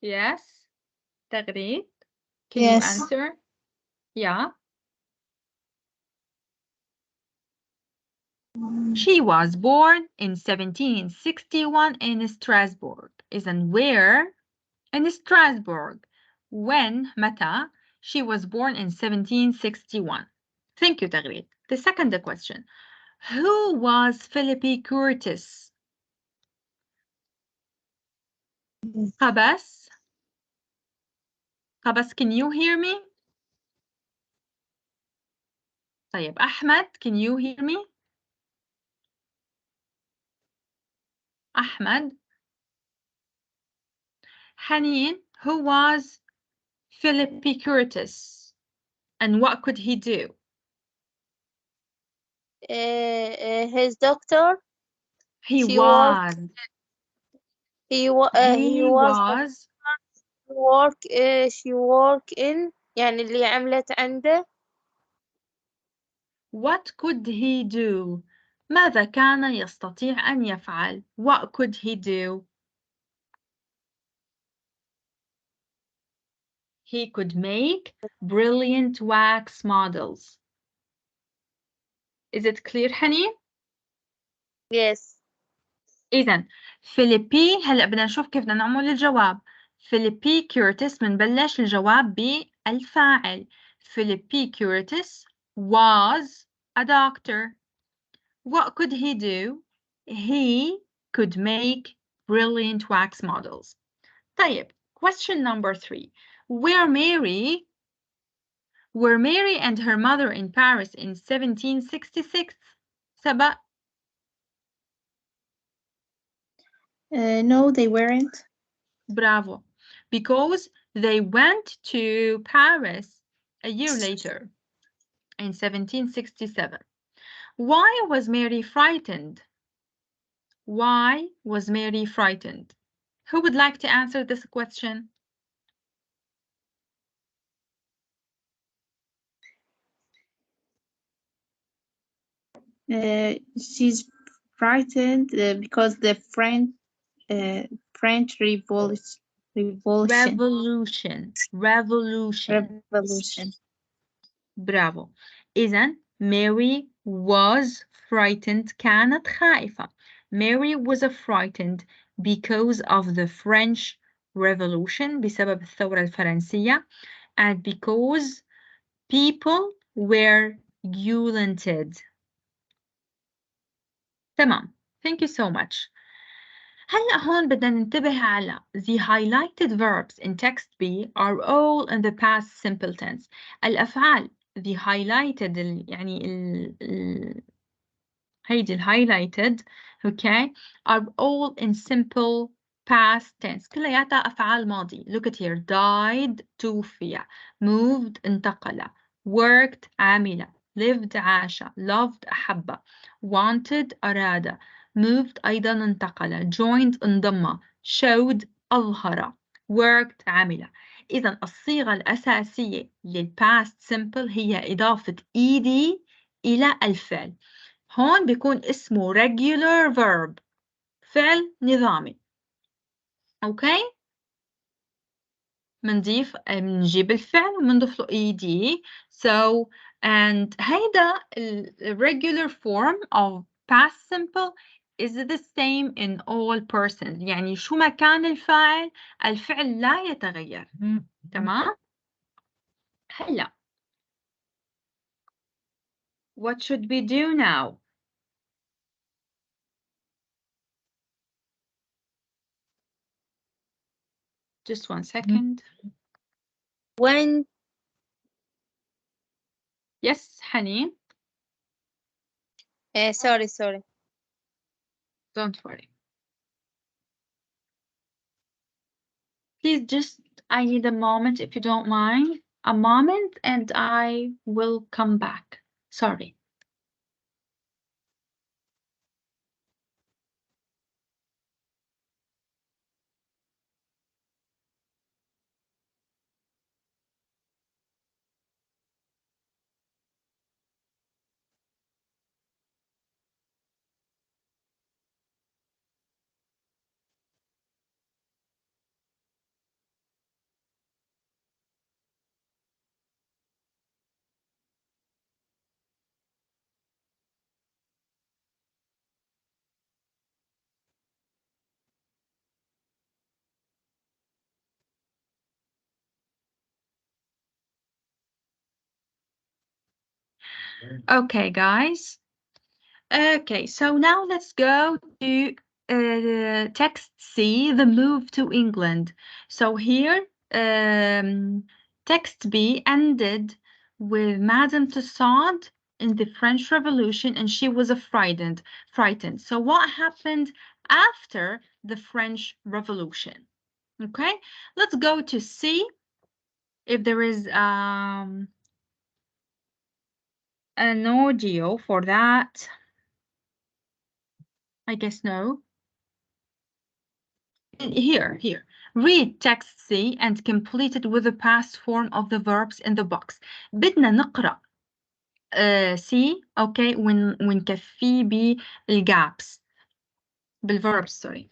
S1: Yes. تغريد. Can you
S6: Yes.
S1: answer? Yeah. She was born in 1761 in Strasbourg. إذن where? In Strasbourg. When? متى? She was born in 1761. Thank you, تغريد. The second question. Who was Philippi Curtis? Qabas? Qabas, can you hear me? طيب, Ahmed, can you hear me? Ahmed? Haneen, who was Philippi Curtis? And what could he do?
S9: His doctor.
S1: He
S9: She
S1: was.
S9: He was she work in يعني اللي عملت عنده.
S1: What could he do? ماذا كان يستطيع أن يفعل? What could he do? He could make brilliant wax models. Is it clear, Haneen?
S9: Yes.
S1: إذن فيليبي هلأ بدنا نشوف كيف بدنا نعمل الجواب. فيليبي كيرتس بنبلش الجواب بالفاعل. فيليبي كيرتس was a doctor. What could he do? He could make brilliant wax models. طيب, question number 3. Were Mary and her mother in Paris in 1766? سبق.
S4: No, they weren't.
S1: Bravo. Because they went to Paris a year later in 1767. Why was Mary frightened? Why was Mary frightened? Who would like to answer this question?
S4: She's frightened because the French Revolution.
S1: Bravo. إذن Mary was frightened. كانت خائفة. Mary was frightened because of the French Revolution, بسبب الثورة الفرنسية, and because people were guillotined. تمام. Thank you so much. هلأ هون بدنا ننتبه على the highlighted verbs in text B are all in the past simple tense. الأفعال the highlighted يعني هيدي highlighted, okay, are all in simple past tense. كلياتها أفعال ماضي. Look at here. Died توفي. Moved انتقل. Worked عمل. Lived عاش. Loved أحب. Wanted أراد. Moved أيضا انتقل. Joined انضم. Showed أظهر. Worked عمل. إذا الصيغة الأساسية للpast simple هي إضافة ed إلى الفعل. هون بيكون اسمه regular verb. فعل نظامي. أوكي؟ منجيب الفعل ومنضيف له ed. So, and هيدا regular form of past simple is the same in all persons. يعني شو ما كان الفاعل الفعل لا يتغير. تمام؟ هلا. What should we do now? Just 1 second.
S9: When?
S1: Yes, Haneen.
S9: Sorry.
S1: Don't worry. Please just, I need a moment if you don't mind. A moment and I will come back. Sorry. Okay, guys. Okay, so now let's go to text C, the move to England. So here, text B ended with Madame Tussaud in the French Revolution, and she was frightened. So what happened after the French Revolution? Okay, let's go to C. If there is an audio for that, I guess no. Here. Read text C and complete it with the past form of the verbs in the box. بدنا نقرأ C, okay, ونكفيه بالgaps, بالverbs, sorry.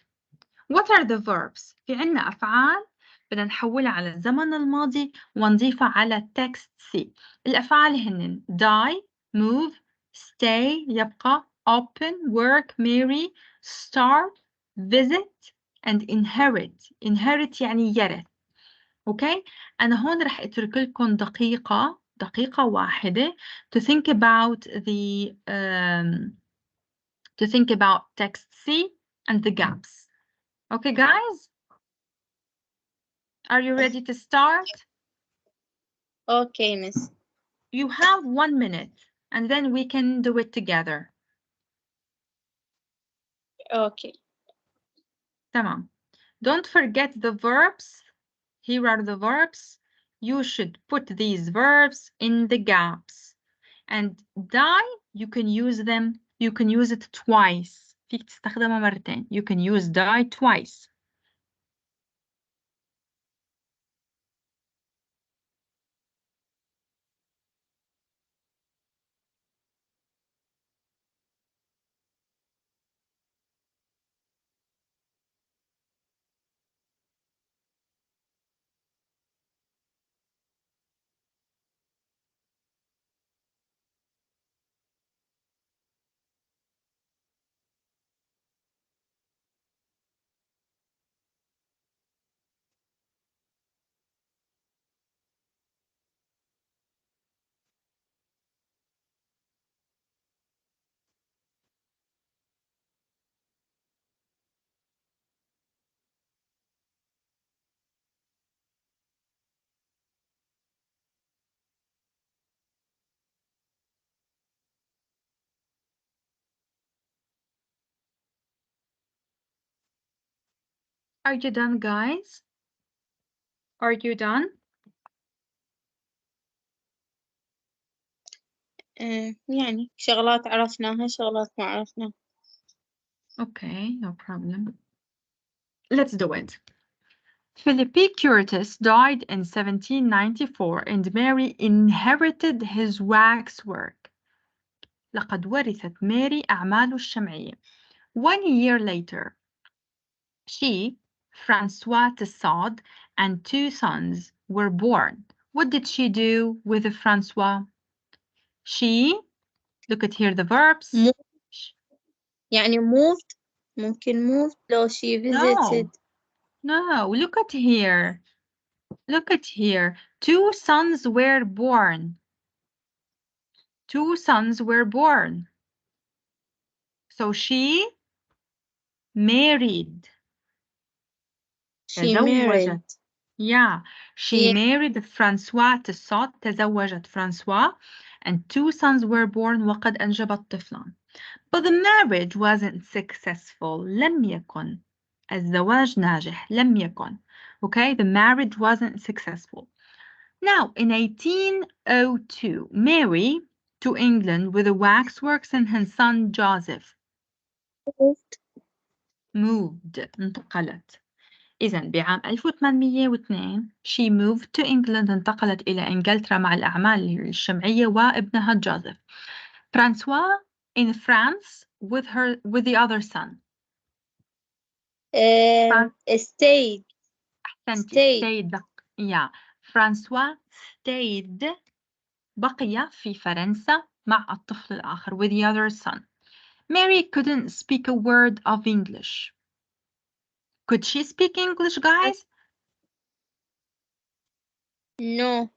S1: What are the verbs? في عنا أفعال بدنا نحولها على الزمن الماضي ونضيفها على text C. الأفعال هن die, move, stay, يبقى, open, work, marry, start, visit, and inherit. Inherit يعني يرث. اوكي انا هون رح اترك لكم دقيقة واحدة to think about text C and the gaps. Okay, guys? Are you ready to start?
S9: Okay, Miss.
S1: You have 1 minute and then we can do it together.
S9: Okay.
S1: تمام. Don't forget the verbs. Here are the verbs. You should put these verbs in the gaps. And die, you can use them. You can use it twice. فيك تستخدمها مرتين. You can use die twice. Are you done, guys? Are you done?
S9: يعني شغلات عرفناها شغلات ما عرفناها.
S1: Okay, no problem. Let's do it. Philip Curtis died in 1794 and Mary inherited his waxwork. لقد ورثت ماري أعماله الشمعية. 1 year later, she, Francois Tussaud, and 2 sons were born. What did she do with Francois? She, look at here the verbs.
S9: يعني moved ممكن moved لو she visited.
S1: No, look at here. Look at here. 2 sons were born. 2 sons were born. So she married.
S9: She married.
S1: Yeah, she
S9: Yeah.
S1: married Francois Tussaud. تزوجت Francois, and 2 sons were born. وقد أنجبت طفلا. But the marriage wasn't successful. لم يكن الزواج ناجح. لم يكن. Okay, the marriage wasn't successful. Now, in 1802, Mary to England with the waxworks and her son Joseph moved. انتقلت. إذا بعام 1802 she moved to England. انتقلت إلى إنجلترا مع الأعمال الشمعية وابنها جوزيف. فرانسوا in France with the other son.
S9: stayed.
S1: stayed. Yeah. فرانسوا stayed بقي في فرنسا مع الطفل الآخر with the other son. Mary couldn't speak a word of English. Could she speak English, guys?
S9: No.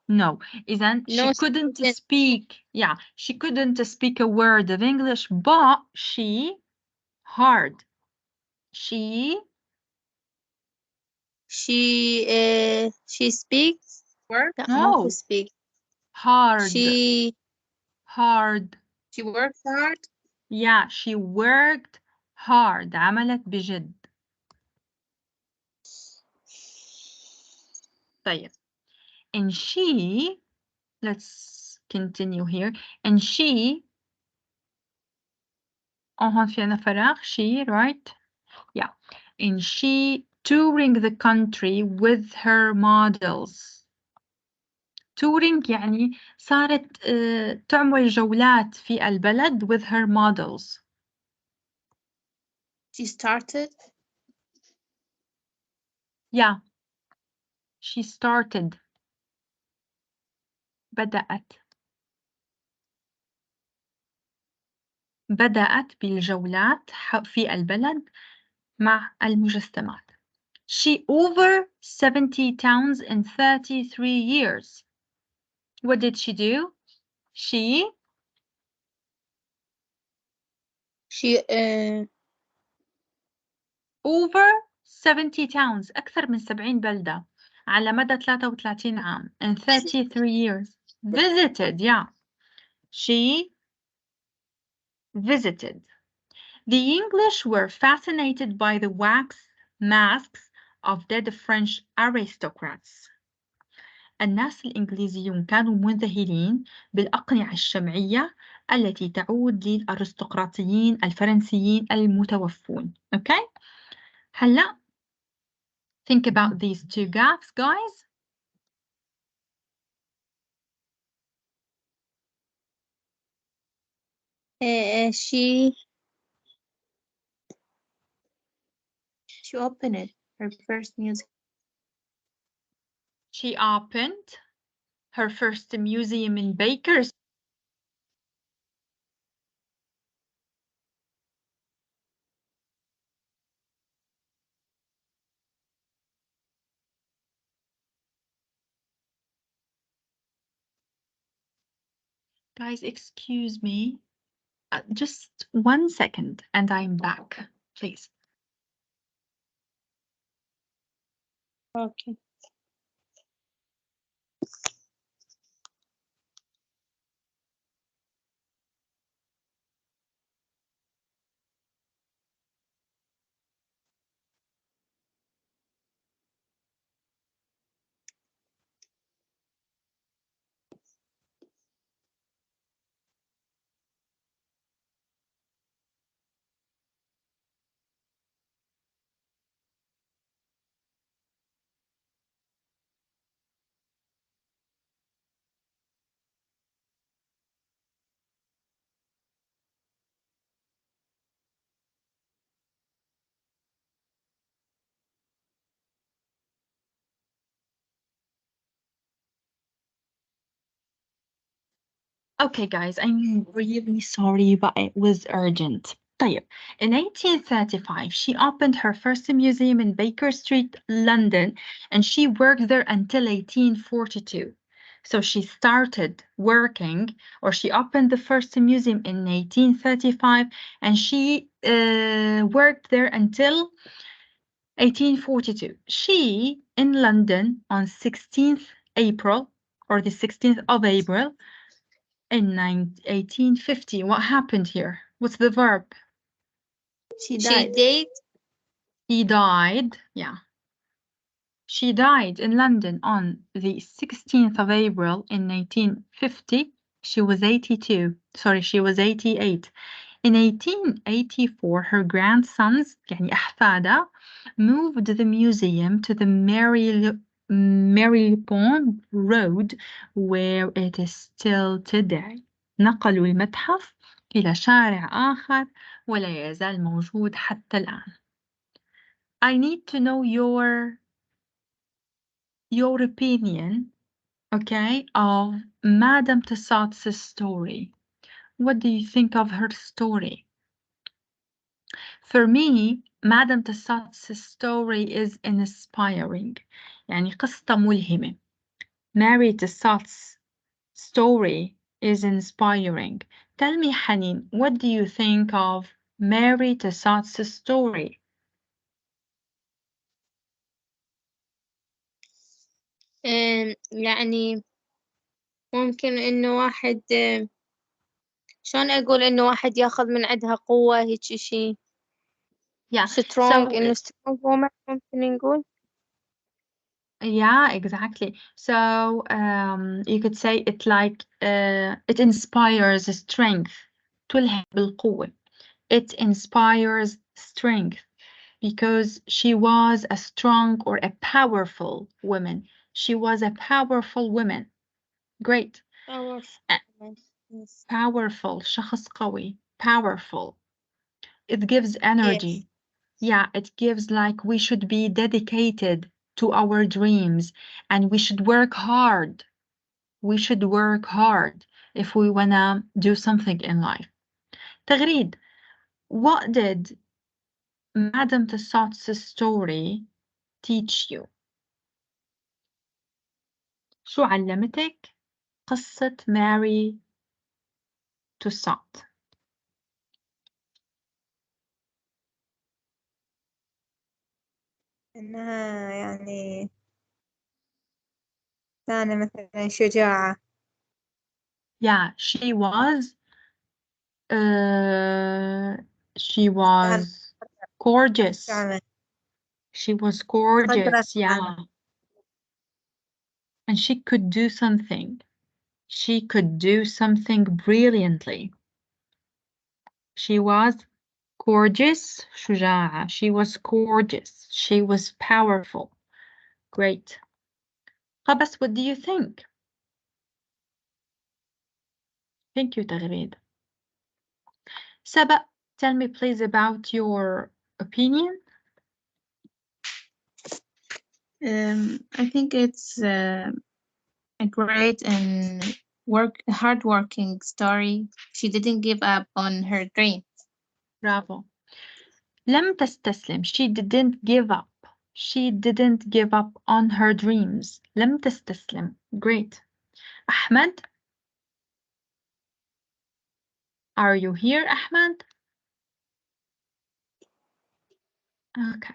S1: No. إذن she couldn't speak. Yeah, she couldn't speak a word of English, but she
S9: speaks.
S1: No.
S9: Speak.
S1: Hard.
S9: She works hard.
S1: Yeah, she worked hard. عملت بجد. طيب. And she, let's continue here. And she, هون في عنا فراغ. She, right? Yeah. And she touring the country with her models. touring يعني صارت تعمل جولات في البلد with her models.
S4: She started.
S1: Yeah. She started. بدأت بالجولات في البلد مع المجسمات. She over 70 towns in 33 years. What did she do? She over 70 towns. أكثر من 70 بلدة على مدى 33 عام. In 33 years. Visited, yeah. She visited. The English were fascinated by the wax masks of dead French aristocrats. الناس الإنجليزيون كانوا منذهلين بالأقنعة الشمعية التي تعود للأرستقراطيين الفرنسيين المتوفون. Okay? هلا think about these two gaps, guys.
S4: She opened her first museum.
S1: She opened her first museum in Baker Street. Guys, excuse me. Just 1 second and I'm back, please.
S4: Okay.
S1: Okay, guys, I'm really sorry, but it was urgent. طيب, in 1835, she opened her first museum in Baker Street, London, and she worked there until 1842. So she started working, or she opened the first museum in 1835, and she worked there until 1842. She, in London, on 16th April, or the 16th of April, in 1850, what happened here? What's the verb?
S4: She died.
S1: He died, yeah. She died in London on the 16th of April in 1950. She was 82. Sorry, she was 88. In 1884, her grandsons, يعني أحفادها, moved the museum to the Marylebone Road, where it is still today. نقلوا المتحف إلى شارع آخر ولا يزال موجود حتى الآن. I need to know your opinion, okay, of Madame Tussauds story. What do you think of her story? For me, Madame Tussauds story is inspiring. يعني قصة ملهمة. Mary Tussauds story is inspiring. Tell me, Hanin, what do you think of Mary Tussauds story?
S9: يعني ممكن إنه واحد شلون أقول إنه واحد ياخذ من عندها قوة هيك شيء
S1: Yeah,
S9: strong
S1: so
S9: إنه strong woman ممكن نقول.
S1: yeah, exactly. So you could say it like it inspires strength. تلهم بالقوة. It inspires strength because she was a strong or a powerful woman. She was a powerful woman. Great.
S9: Yes.
S1: Powerful. شخص قوي. Powerful. It gives energy. Yeah, it gives like we should be dedicated to our dreams and we should work hard. We should work hard if we wanna do something in life. تغريد, what did Madame Tussauds story teach you? شو علمتك قصة ماري توسات؟
S6: إنها يعني كان مثلا شجاعة.
S1: Yeah, she was gorgeous. She was gorgeous, yeah. And she could do something. She could do something brilliantly. She was gorgeous, شجاعة. She was gorgeous. She was powerful. Great. Qabas, what do you think? Thank you, Tagreed. Saba, tell me please about your opinion.
S4: I think it's a great and hardworking story. She didn't give up on her dream.
S1: Bravo. لم تستسلم. She didn't give up. She didn't give up on her dreams. لم تستسلم. Great. Ahmed? Are you here, Ahmed? Okay.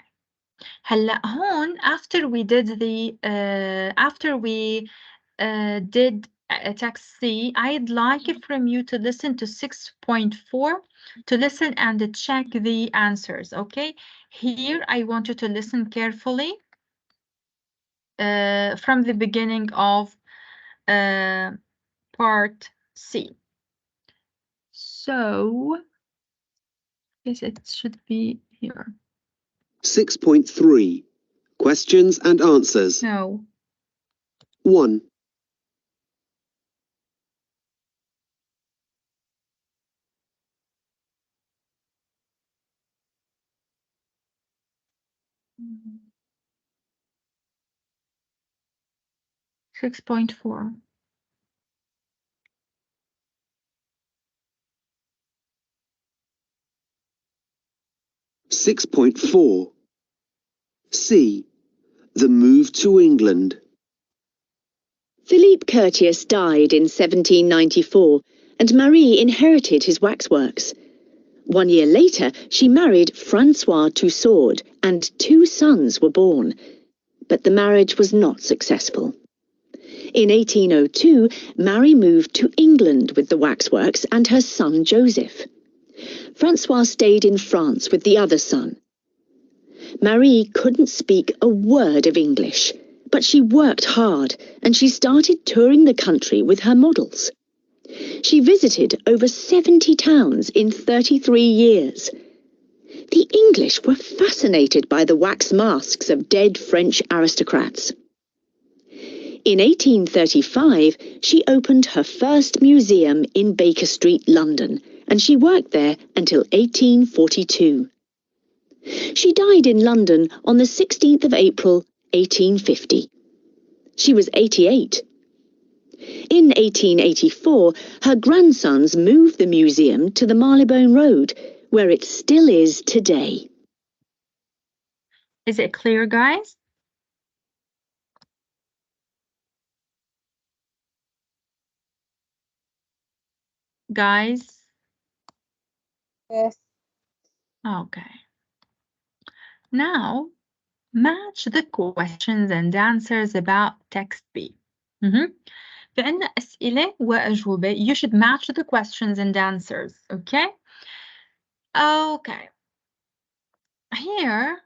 S1: هلا هون after we did text C, I'd like from you to listen to 6.4 to listen and check the answers, okay? Here I want you to listen carefully from the beginning of part C. So, yes, it should be here.
S7: 6.3 Questions and answers.
S1: No.
S7: 1.
S1: Mm-hmm. 6.4.
S7: C. The move to England.
S8: Philippe Curtius died in 1794, and Marie inherited his waxworks. 1 year later, she married Francois Tussaud, and 2 sons were born. But the marriage was not successful. In 1802, Marie moved to England with the waxworks and her son Joseph. Francois stayed in France with the other son. Marie couldn't speak a word of English, but she worked hard and she started touring the country with her models. She visited over 70 towns in 33 years. The English were fascinated by the wax masks of dead French aristocrats. In 1835, she opened her first museum in Baker Street, London, and she worked there until 1842. She died in London on the 16th of April, 1850. She was 88. In 1884, her grandsons moved the museum to the Marylebone Road, where it still is today.
S1: Is it clear, guys? Guys?
S9: Yes.
S1: Okay. Now, match the questions and answers about text B. في عنا أسئلة وأجوبة. You should match the questions and answers, okay? Okay. Here,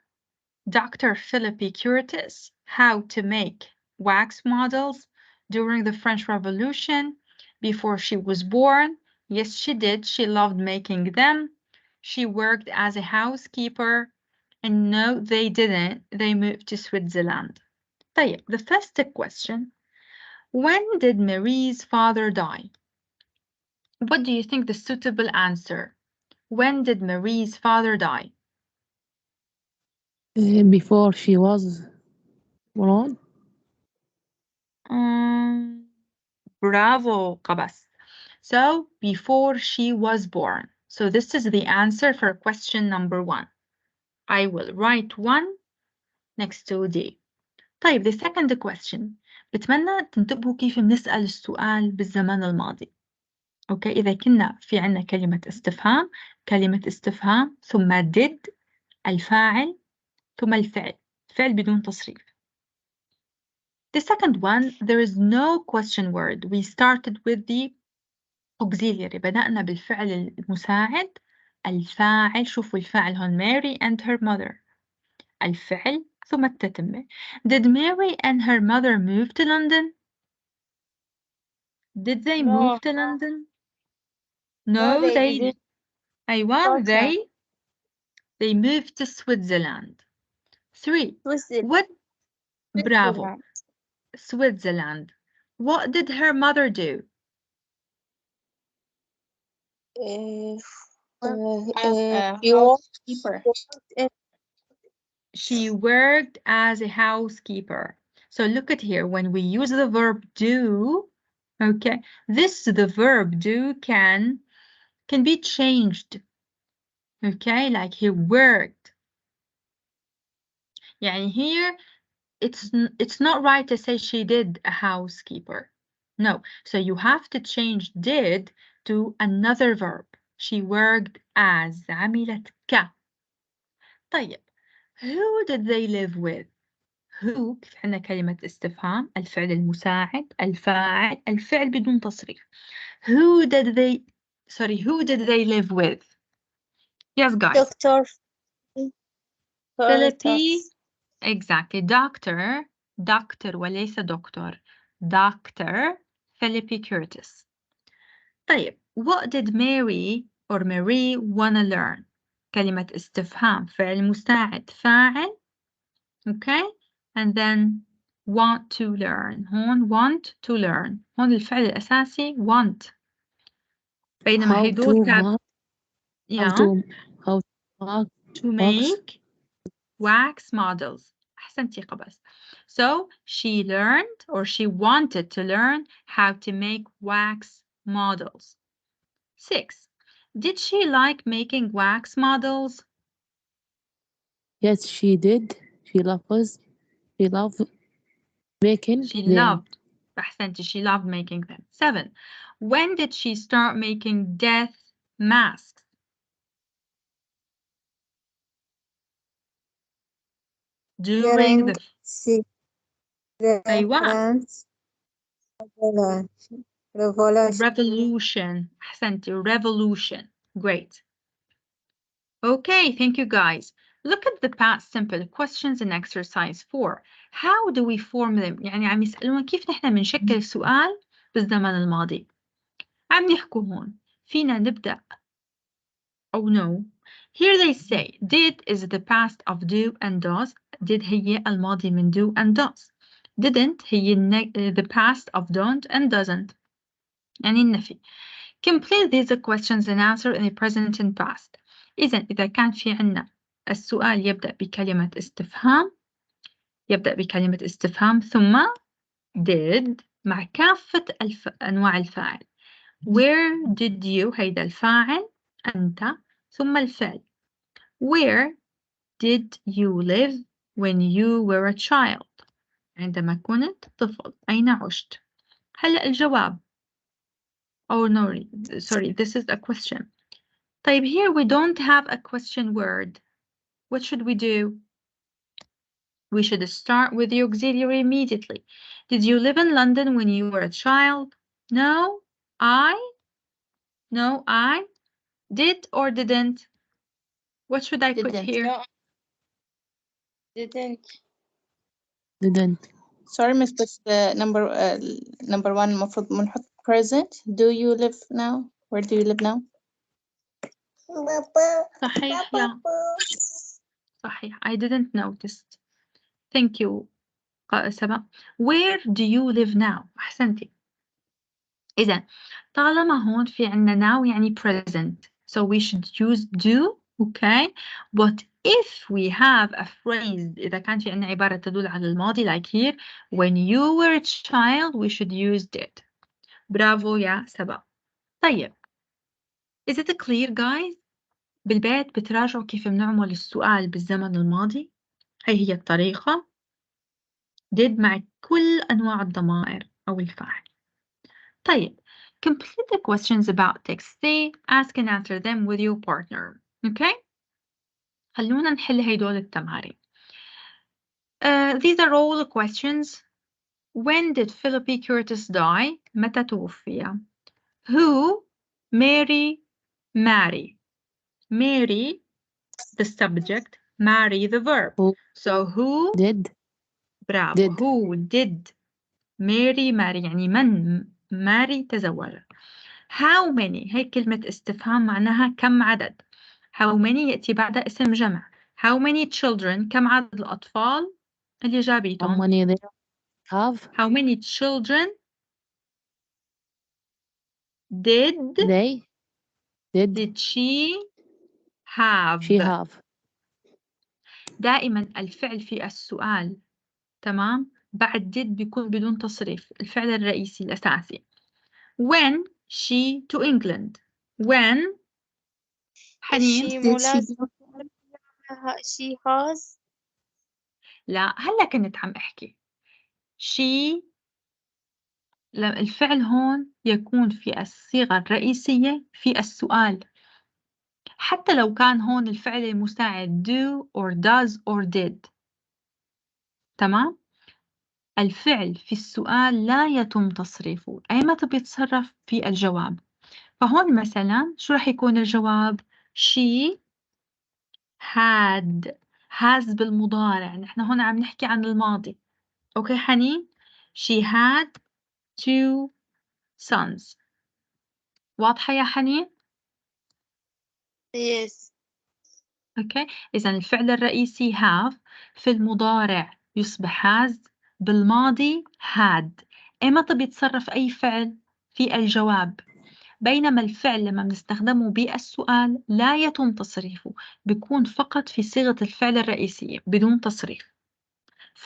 S1: Dr. Philippe Curtis, how to make wax models during the French Revolution before she was born. Yes, she did. She loved making them. She worked as a housekeeper. And no, they didn't. They moved to Switzerland. طيب, the first question. When did Marie's father die? What do you think the suitable answer? When did Marie's father die?
S5: Before she was born.
S1: Bravo, Qabas. So, before she was born. So, this is the answer for question number 1. I will write 1 next to D. طيب, the second question. بتمنى تنتبهوا كيف بنسأل السؤال بالزمن الماضي. أوكي، إذا كنا في عنا كلمة استفهام ثم did الفاعل ثم الفعل بدون تصريف. The second one, there is no question word. We started with the auxiliary. بدأنا بالفعل المساعد. الفاعل، شوفوا الفاعل هون Mary and her mother. الفعل ثم التتمة. Did Mary and her mother move to London? Did they move to London? No, they
S9: didn't.
S1: أيوة, they moved to Switzerland. 3. What? Bravo. Switzerland. What did her mother do? She worked as a housekeeper. So look at here, when we use the verb do, okay, the verb do can be changed. Okay, like he worked. يعني here, it's not right to say she did a housekeeper. No, so you have to change did to another verb. She worked as. عملت ك. طيب, who did they live with? Who كيف عندنا كلمة استفهام الفعل المساعد الفاعل الفعل بدون تصريف. Who did they live with? Yes, guys.
S9: Dr.
S1: Philippi. Exactly. Doctor وليس دكتور. Dr. Philippi Curtis. طيب, what did Marie wanna learn? كلمة استفهام فعل مساعد فاعل. Okay, and then want to learn. هون want to learn. هون الفعل الأساسي want. بينما هدول to make wax models. أحسنتي قبس. So she learned or she wanted to learn how to make wax models. 6. Did she like making wax models?
S5: Yes, she did. She loved making them.
S1: أحسنتي, she loved making them. 7. When did she start making death masks? During the revolution. أحسنتي, revolution. Great. Okay, thank you guys. Look at the past simple questions in exercise 4. How do we form them؟ يعني عم يسألون كيف نحن بنشكل السؤال بالزمن الماضي. عم يحكوا هون فينا نبدأ أو no. Here they say did is the past of do and does. Did هي الماضي من do and does. Didn't هي the past of don't and doesn't. يعني النفي. Complete these questions and answer in the present and past. إذا كان في عنا السؤال يبدأ بكلمة استفهام ثم did مع كافة أنواع الفاعل. Where did you هيدا الفاعل أنت ثم الفعل. Where did you live when you were a child؟ عندما كنت طفل. أين عشت؟ هلأ الجواب. Oh no, sorry, this is a question. طيب here we don't have a question word. What should we do? We should start with the auxiliary immediately. Did you live in London when you were a child? No, I. Did or didn't? What should I put here?
S9: No. Didn't.
S4: Sorry, Miss, but the number one المفروض بنحط present. Do you live now? Where do you live now?
S1: صحيح يا. صحيح. I didn't notice. Thank you. سبا. Where do you live now? أحسنتي. إذا طالما هون في عنا now يعني present. So we should use do. Okay. But if we have a phrase إذا كان في عنا عبارة تدل على الماضي like here when you were a child we should use did. برافو يا سبا. طيب. Is it clear guys؟ بالبيت بتراجعوا كيف بنعمل السؤال بالزمن الماضي. هي الطريقة. did مع كل أنواع الضمائر أو الفاعل. طيب. Complete the questions about text. Say, ask and answer them with your partner. Okay? خلونا نحل هيدول التمارين. These are all the questions. When did Philippi Curtis die? متى توفي? Who? Mary. Mary, the subject. Marry, the verb. So who?
S5: Did.
S1: برافو.
S5: Did.
S1: Who did Mary marry؟ يعني من ماري تزوج. How many هي كلمة استفهام معناها كم عدد. How many يأتي بعد اسم جمع. How many children كم عدد الأطفال اللي
S5: How
S1: جابيتهم.
S5: many they have?
S1: How many children did she have.
S5: She have.
S1: دائما الفعل في السؤال تمام بعد did بيكون بدون تصريف. الفعل الرئيسي الأساسي. When she to England. When حنين.
S9: شي مو لازم she has.
S1: لا هلا كنت عم احكي she الفعل هون يكون في الصيغة الرئيسية في السؤال. حتى لو كان هون الفعل المساعد do or does or did. تمام. الفعل في السؤال لا يتم تصريفه. أيمتى بيتصرف في الجواب. فهون مثلا شو رح يكون الجواب. she had. has بالمضارع. نحن هون عم نحكي عن الماضي. أوكي حنين. she had 2 sons. واضحة يا حنين؟
S9: Yes.
S1: أوكي. إذا الفعل الرئيسي have في المضارع يصبح has بالماضي had. إمتى بيتصرف أي فعل في الجواب. بينما الفعل لما بنستخدمه بالسؤال لا يتم تصريفه. بيكون فقط في صيغة الفعل الرئيسية بدون تصريف.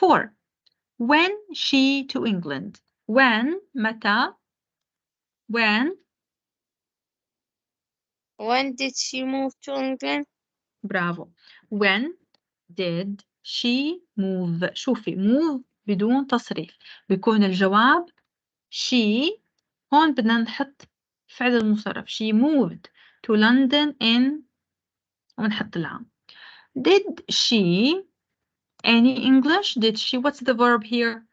S1: 4. When she to England. When متى.
S9: When did she move to England?
S1: برافو. When did she move. شوفي move بدون تصريف بيكون الجواب she. هون بدنا نحط فعل المصرف. She moved to London in ونحط العام. Did she any English. Did she what's the verb here.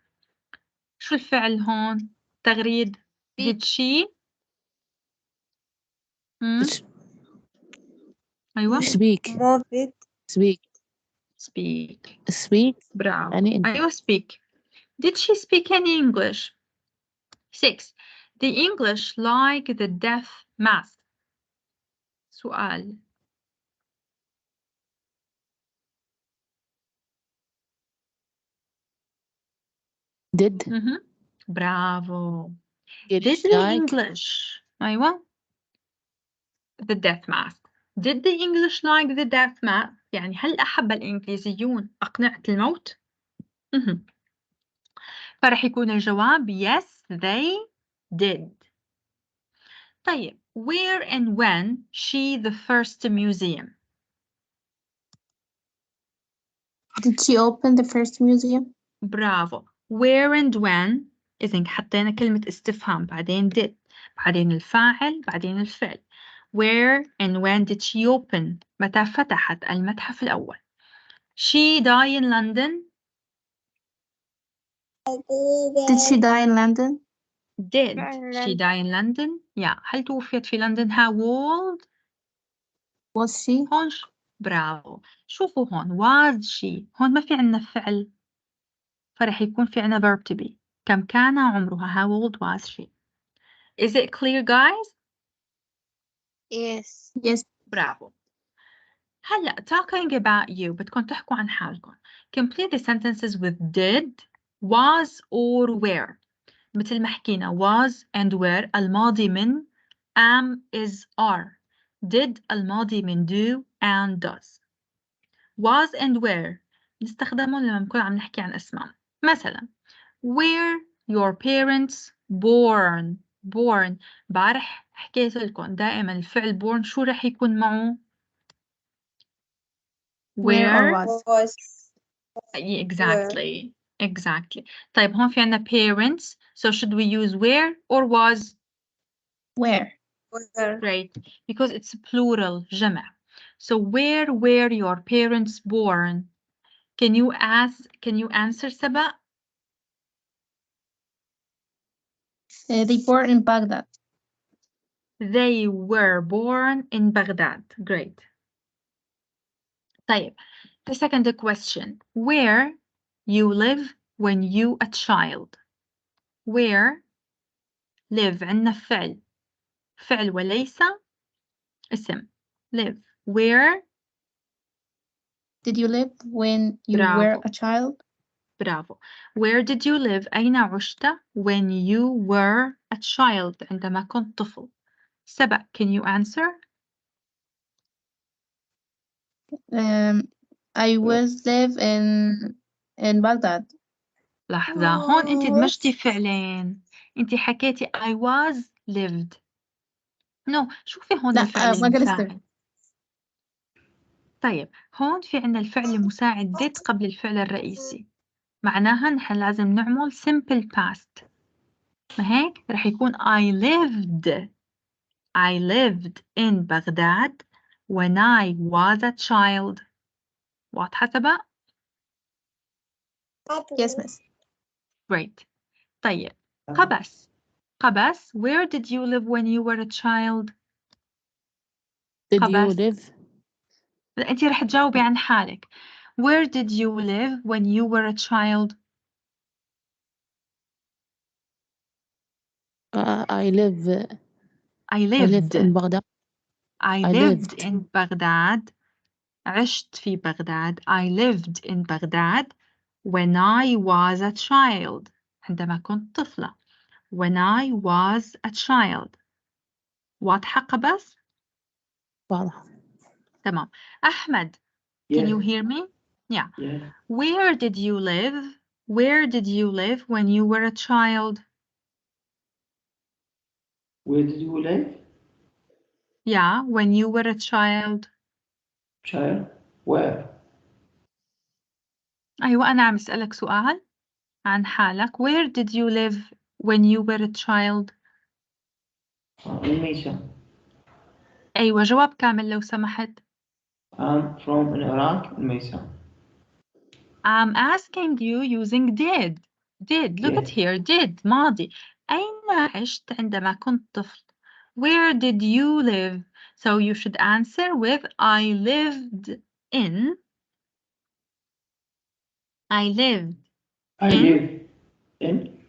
S1: شو الفعل هون تغريد. Did she أيوة.
S5: Speak.
S6: Move it.
S5: Speak.
S1: speak.
S5: speak
S1: برافو.
S5: يعني
S1: أيوة speak. Did she speak any English? 6. The English like the deaf mask. سؤال.
S5: did
S1: برافو.
S5: did
S1: Did
S5: she
S1: the
S5: like
S1: English أيوة the deaf mask. Did the English like the deaf mask؟ يعني هل أحب الإنجليزيون أقنعة الموت؟ فرح يكون الجواب yes they did. طيب where and when she the first museum؟
S4: Did she open the first museum?
S1: برافو. where and when إذن حطينا كلمة استفهام بعدين did بعدين الفاعل بعدين الفعل. where and when did she open؟ متى فتحت المتحف الأول؟ she die in London.
S4: Did she die in London?
S1: did she die in London؟ هل توفيت في لندن؟ how old
S4: Was she?
S1: هون برافو. شوفوا هون was she هون ما في عنا فعل فرح يكون في عنا verb to be. كم كان عمرها how old was she. Is it clear guys؟
S9: Yes.
S4: Yes.
S1: برافو. هلا talking about you بدكم تحكوا عن حالكم. Complete the sentences with did, was or were. مثل ما حكينا was and were الماضي من am is are. did الماضي من do and does. was and were نستخدمهم لما نكون عم نحكي عن أسماء. مثلا were your parents born. born بارح حكيت لكم دائما الفعل born شو رح يكون معه؟
S4: Where or was?
S1: Exactly. Exactly. طيب هون في عنا parents, so should we use where or was?
S4: Where?
S1: Great, because it's plural جمع. So where were your parents born? Can you answer سبا?
S4: They born in Baghdad.
S1: They were born in Baghdad. Great. طيب, the second question. Where you live when you a child? Where live عندنا فعل وليس اسم. live. Where
S4: did you live when you were a child?
S1: برافو. Where did you live؟ أين عشت when you were a child؟ عندما كنت طفل. سبع. Can you answer؟
S4: I was live in Baghdad.
S1: لحظة هون أنت دمجتي فعلين. أنت حكيتي I was lived. No شوفي هون الفعل المساعد. طيب هون في عنا الفعل المساعد did قبل الفعل الرئيسي. معناها نحن لازم نعمل simple past. ما هيك رح يكون I lived in Baghdad when I was a child. واضحة سبا؟
S4: Yes, miss.
S1: Great. طيب قبس where did you live when you were a child؟
S5: did you
S1: قبس.
S5: live
S1: أنت رح تجاوبي عن حالك. Where did you live when you were a child؟
S5: I lived in Baghdad.
S1: I lived in Baghdad. عشت في بغداد. I lived in Baghdad when I was a child. عندما كنت طفلة. When I was a child. واضحة قبس؟
S5: واضحة.
S1: تمام. أحمد, can you hear me? Yeah. Where did you live? Where did you live when you were a child?
S2: Where did you live?
S1: Yeah, when you were a child.
S2: Child? Where?
S1: أيوة أنا عم أسألك سؤال عن حالك. Where did you live when you were a child?
S2: الميسا.
S1: أيوة جواب كامل لو سمحت.
S2: I'm from Iraq, الميسا.
S1: I'm asking you using did. Did. Look at here. Did. ماضي. أين عشت عندما كنت طفل? Where did you live? So you should answer with I lived in I lived
S2: I
S1: in
S2: live in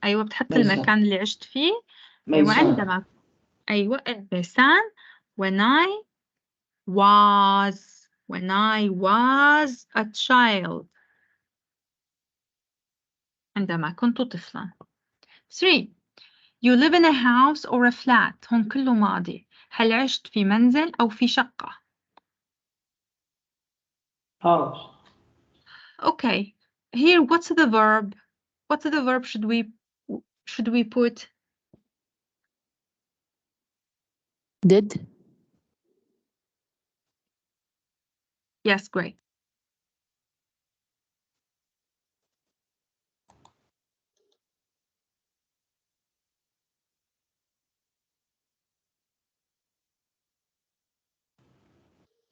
S1: أيوة بتحط
S2: ميسان.
S1: المكان اللي عشت فيه. أيوة
S2: ميسان.
S1: عندما أيوة ميسان. when I was a child. عندما كنت طفلا. 3. You live in a house or a flat. هون كله ماضي. هل عشت في منزل أو في شقة؟
S2: house.
S1: Okay. Here, what's the verb? What's the verb should we put?
S5: Did.
S1: Yes, great.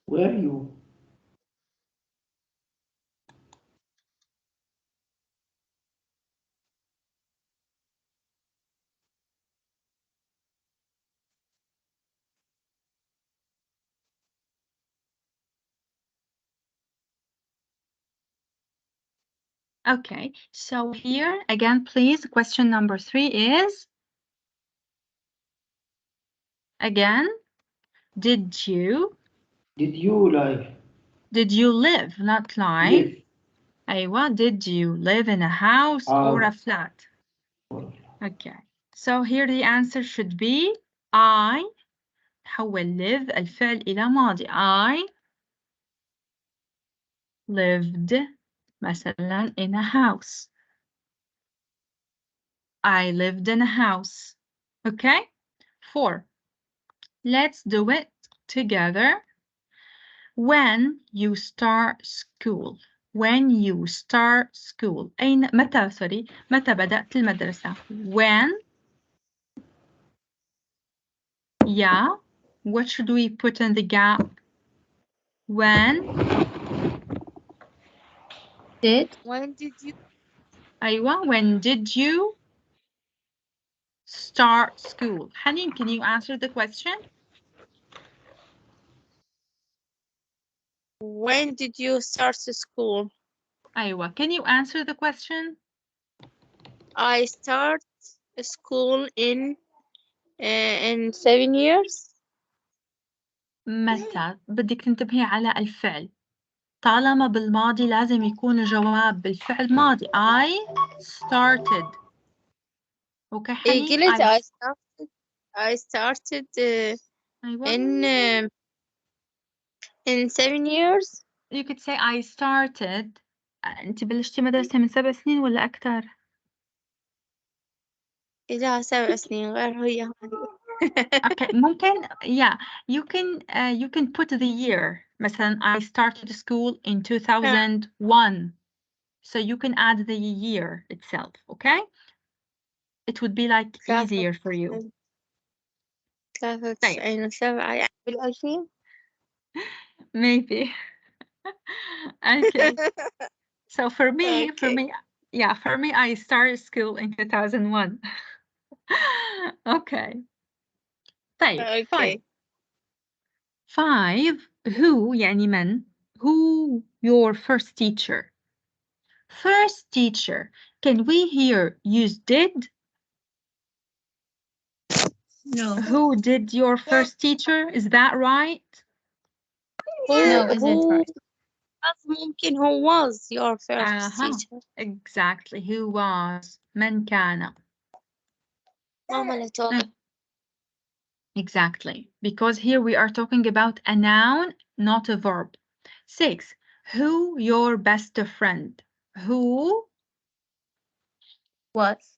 S2: Where you?
S1: Okay, so here again, please, question number 3 is, again, did you
S2: live?
S1: Did you live, not live.
S2: Live.
S1: أيوة, did you live in a house or a flat? Okay, so here the answer should be I. حول live الفعل إلى ماضي. I lived مثلا in a house. I lived in a house. Okay? 4. Let's do it together. When you start school. When you start school. متى بدأت المدرسة? When. Yeah. What should we put in the gap? When.
S9: When did you?
S1: أيوة. When did you start school? Hanin, can you answer the question?
S9: When did you start school?
S1: أيوة. Can you answer the question?
S9: I start school in 7 years.
S1: متى؟ بدك تنتبهي على الفعل. طالما بالماضي لازم يكون الجواب بالفعل ماضي. I started. Okay, حنين.
S9: قلت I started
S1: أيوة.
S9: in 7 years.
S1: You could say I started. أنت بلشتي مدرسة من 7 سنين ولا أكثر؟
S9: لا 7 سنين غير هي.
S1: Okay, ممكن. Yeah, you can put the year. مثلا I started school in 2001. So you can add the year itself, okay? It would be like easier for you.
S9: 93 يعني بال2000.
S1: Maybe. Okay. So for me, I started school in 2001. Okay. طيب. 5. Who يعني من? Who your first teacher? First teacher. Can we here use did?
S6: No.
S1: Who did your first teacher? Is that right?
S6: No, isn't right.
S9: ممكن who was your first teacher?
S1: Exactly. Who was? من كان? Exactly. Because here we are talking about a noun, not a verb. 6. Who your best friend? Who was.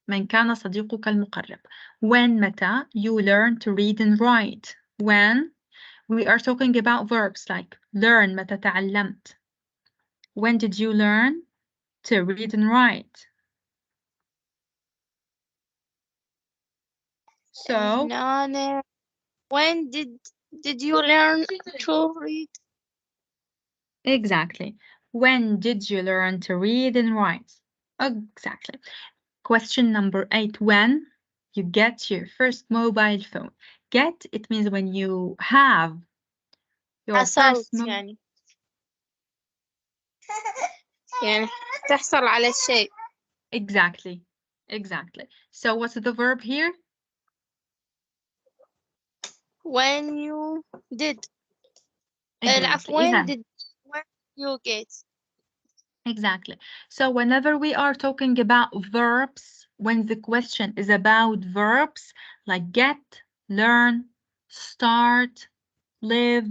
S1: من كان صديقك المقرب. When متى you learn to read and write. When we are talking about verbs like learn متى تعلمت. When did you learn to read and write? So
S9: when did you learn to read?
S1: Exactly. When did you learn to read and write? Exactly. Question number 8. When you get your first mobile phone. Get, it means when you have your first
S9: يعني. يعني تحصل على الشيء.
S1: Exactly. Exactly. So what's the verb here?
S9: When you did.
S1: Exactly.
S9: when
S1: إذن.
S9: did you get.
S1: Exactly. So whenever we are talking about verbs, when the question is about verbs like get, learn, start, live,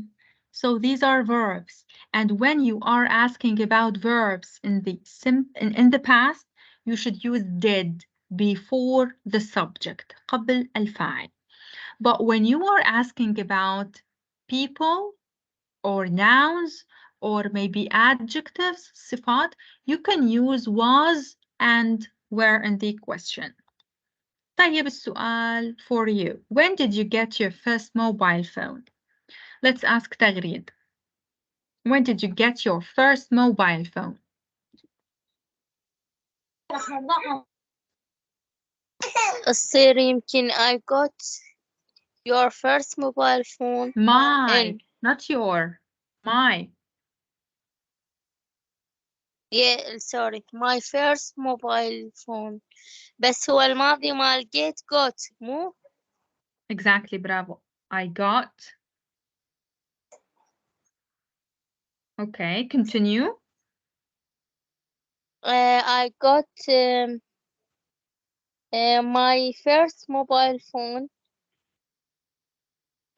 S1: so these are verbs. And when you are asking about verbs in the past, you should use did before the subject, قبل الفاعل. But when you are asking about people or nouns or maybe adjectives, صفات, you can use was and were in the question. طيب السؤال for you. When did you get your first mobile phone? Let's ask تغريد. When did you get your first mobile phone?
S9: الصير يمكن I got your first mobile phone.
S1: My, not your. My.
S9: Yeah, sorry. My first mobile phone. بس هو الماضي مال get got مو.
S1: Exactly, bravo. I got. Okay, continue.
S9: I got my first mobile phone.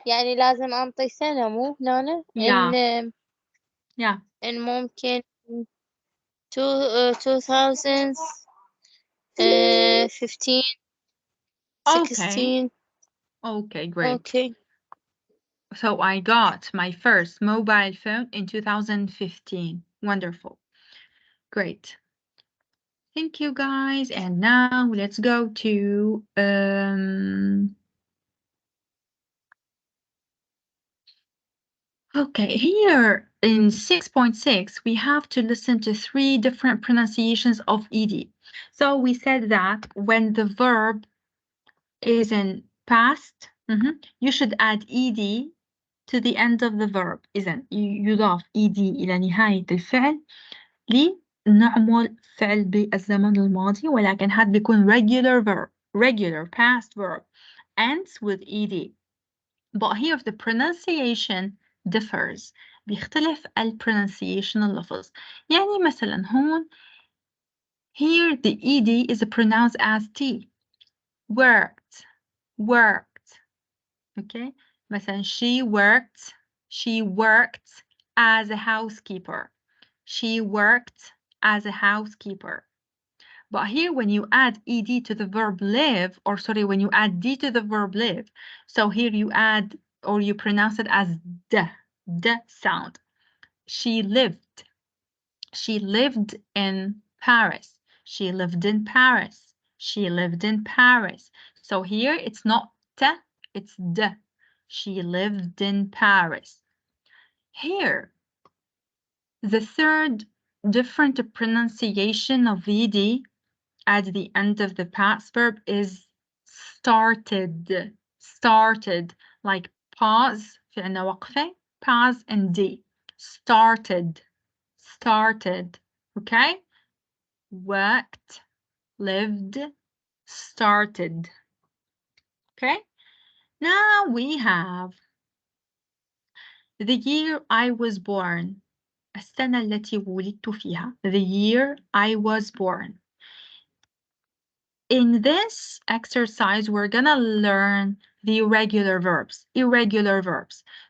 S9: يعني لازم أنطي سنة مو هنا.
S1: Yeah. Yeah.
S9: إن ممكن 2015 16.
S1: Okay, great.
S9: Okay.
S1: So I got my first mobile phone in 2015. Wonderful. Great. Thank you, guys. And now let's go to okay, here in 6.6, we have to listen to 3 different pronunciations of ed. So we said that when the verb is in past, you should add ed to the end of the verb. إذن يضاف ed إلى نهاية الفعل لنعمل فعل بالزمن الماضي، ولكن هذا بيكون regular verb, regular past verb, ends with ed. But here the pronunciation differs. بيختلف pronunciation اللفظ. يعني مثلا هون here the ed is pronounced as t. Worked. Okay. مثلا she worked as a housekeeper. She worked as a housekeeper. But here when you add ed to the verb live, or sorry, when you add d to the verb live, so here you add or you pronounce it as d sound. She lived in Paris. She lived in Paris. She lived in Paris. So here it's not t, it's d. She lived in Paris. Here, the third different pronunciation of ed at the end of the past verb is started. Started, like pause, في عنا وقفة, pause and d. Started. Okay? Worked, lived, started. Okay? Now we have the year I was born. السنة التي ولدت فيها. The year I was born. In this exercise, we're gonna learn the irregular verbs.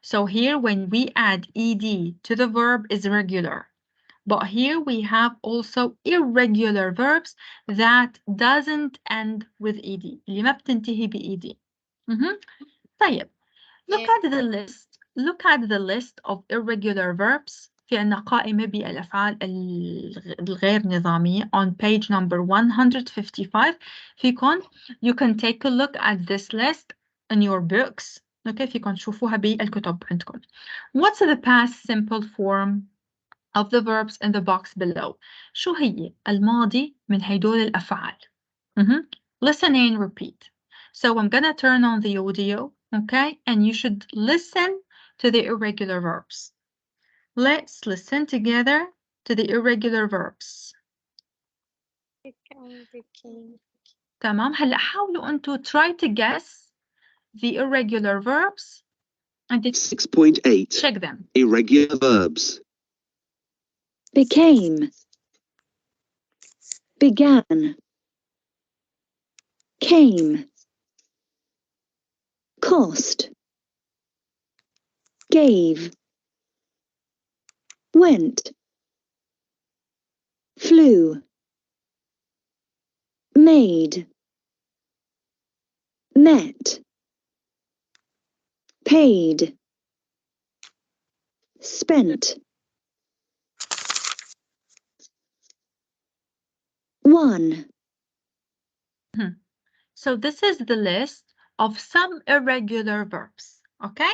S1: So here, when we add ed to the verb, is regular. But here we have also irregular verbs that doesn't end with ed. اللي ما بتنتهي ب ed. طيب. Look at the list of irregular verbs. في عنا قائمة بالأفعال الغير نظامية on page number 155. فيكن you can take a look at this list in your books. Okay, فيكن تشوفوها بالكتب عندكم. What's the past simple form of the verbs in the box below? شو هي الماضي من هيدول الأفعال؟ Listen and repeat. So I'm gonna turn on the audio, okay? And you should listen to the irregular verbs. Let's listen together to the irregular verbs. تمام. هلا حاولوا أنتوا try to guess the irregular verbs and
S7: 6.8.
S1: check them.
S7: Irregular verbs.
S8: Became. Began. Came. Cost. Gave. Went. Flew. Made. Met. Paid. Spent. Won.
S1: So this is the list of some irregular verbs. Okay?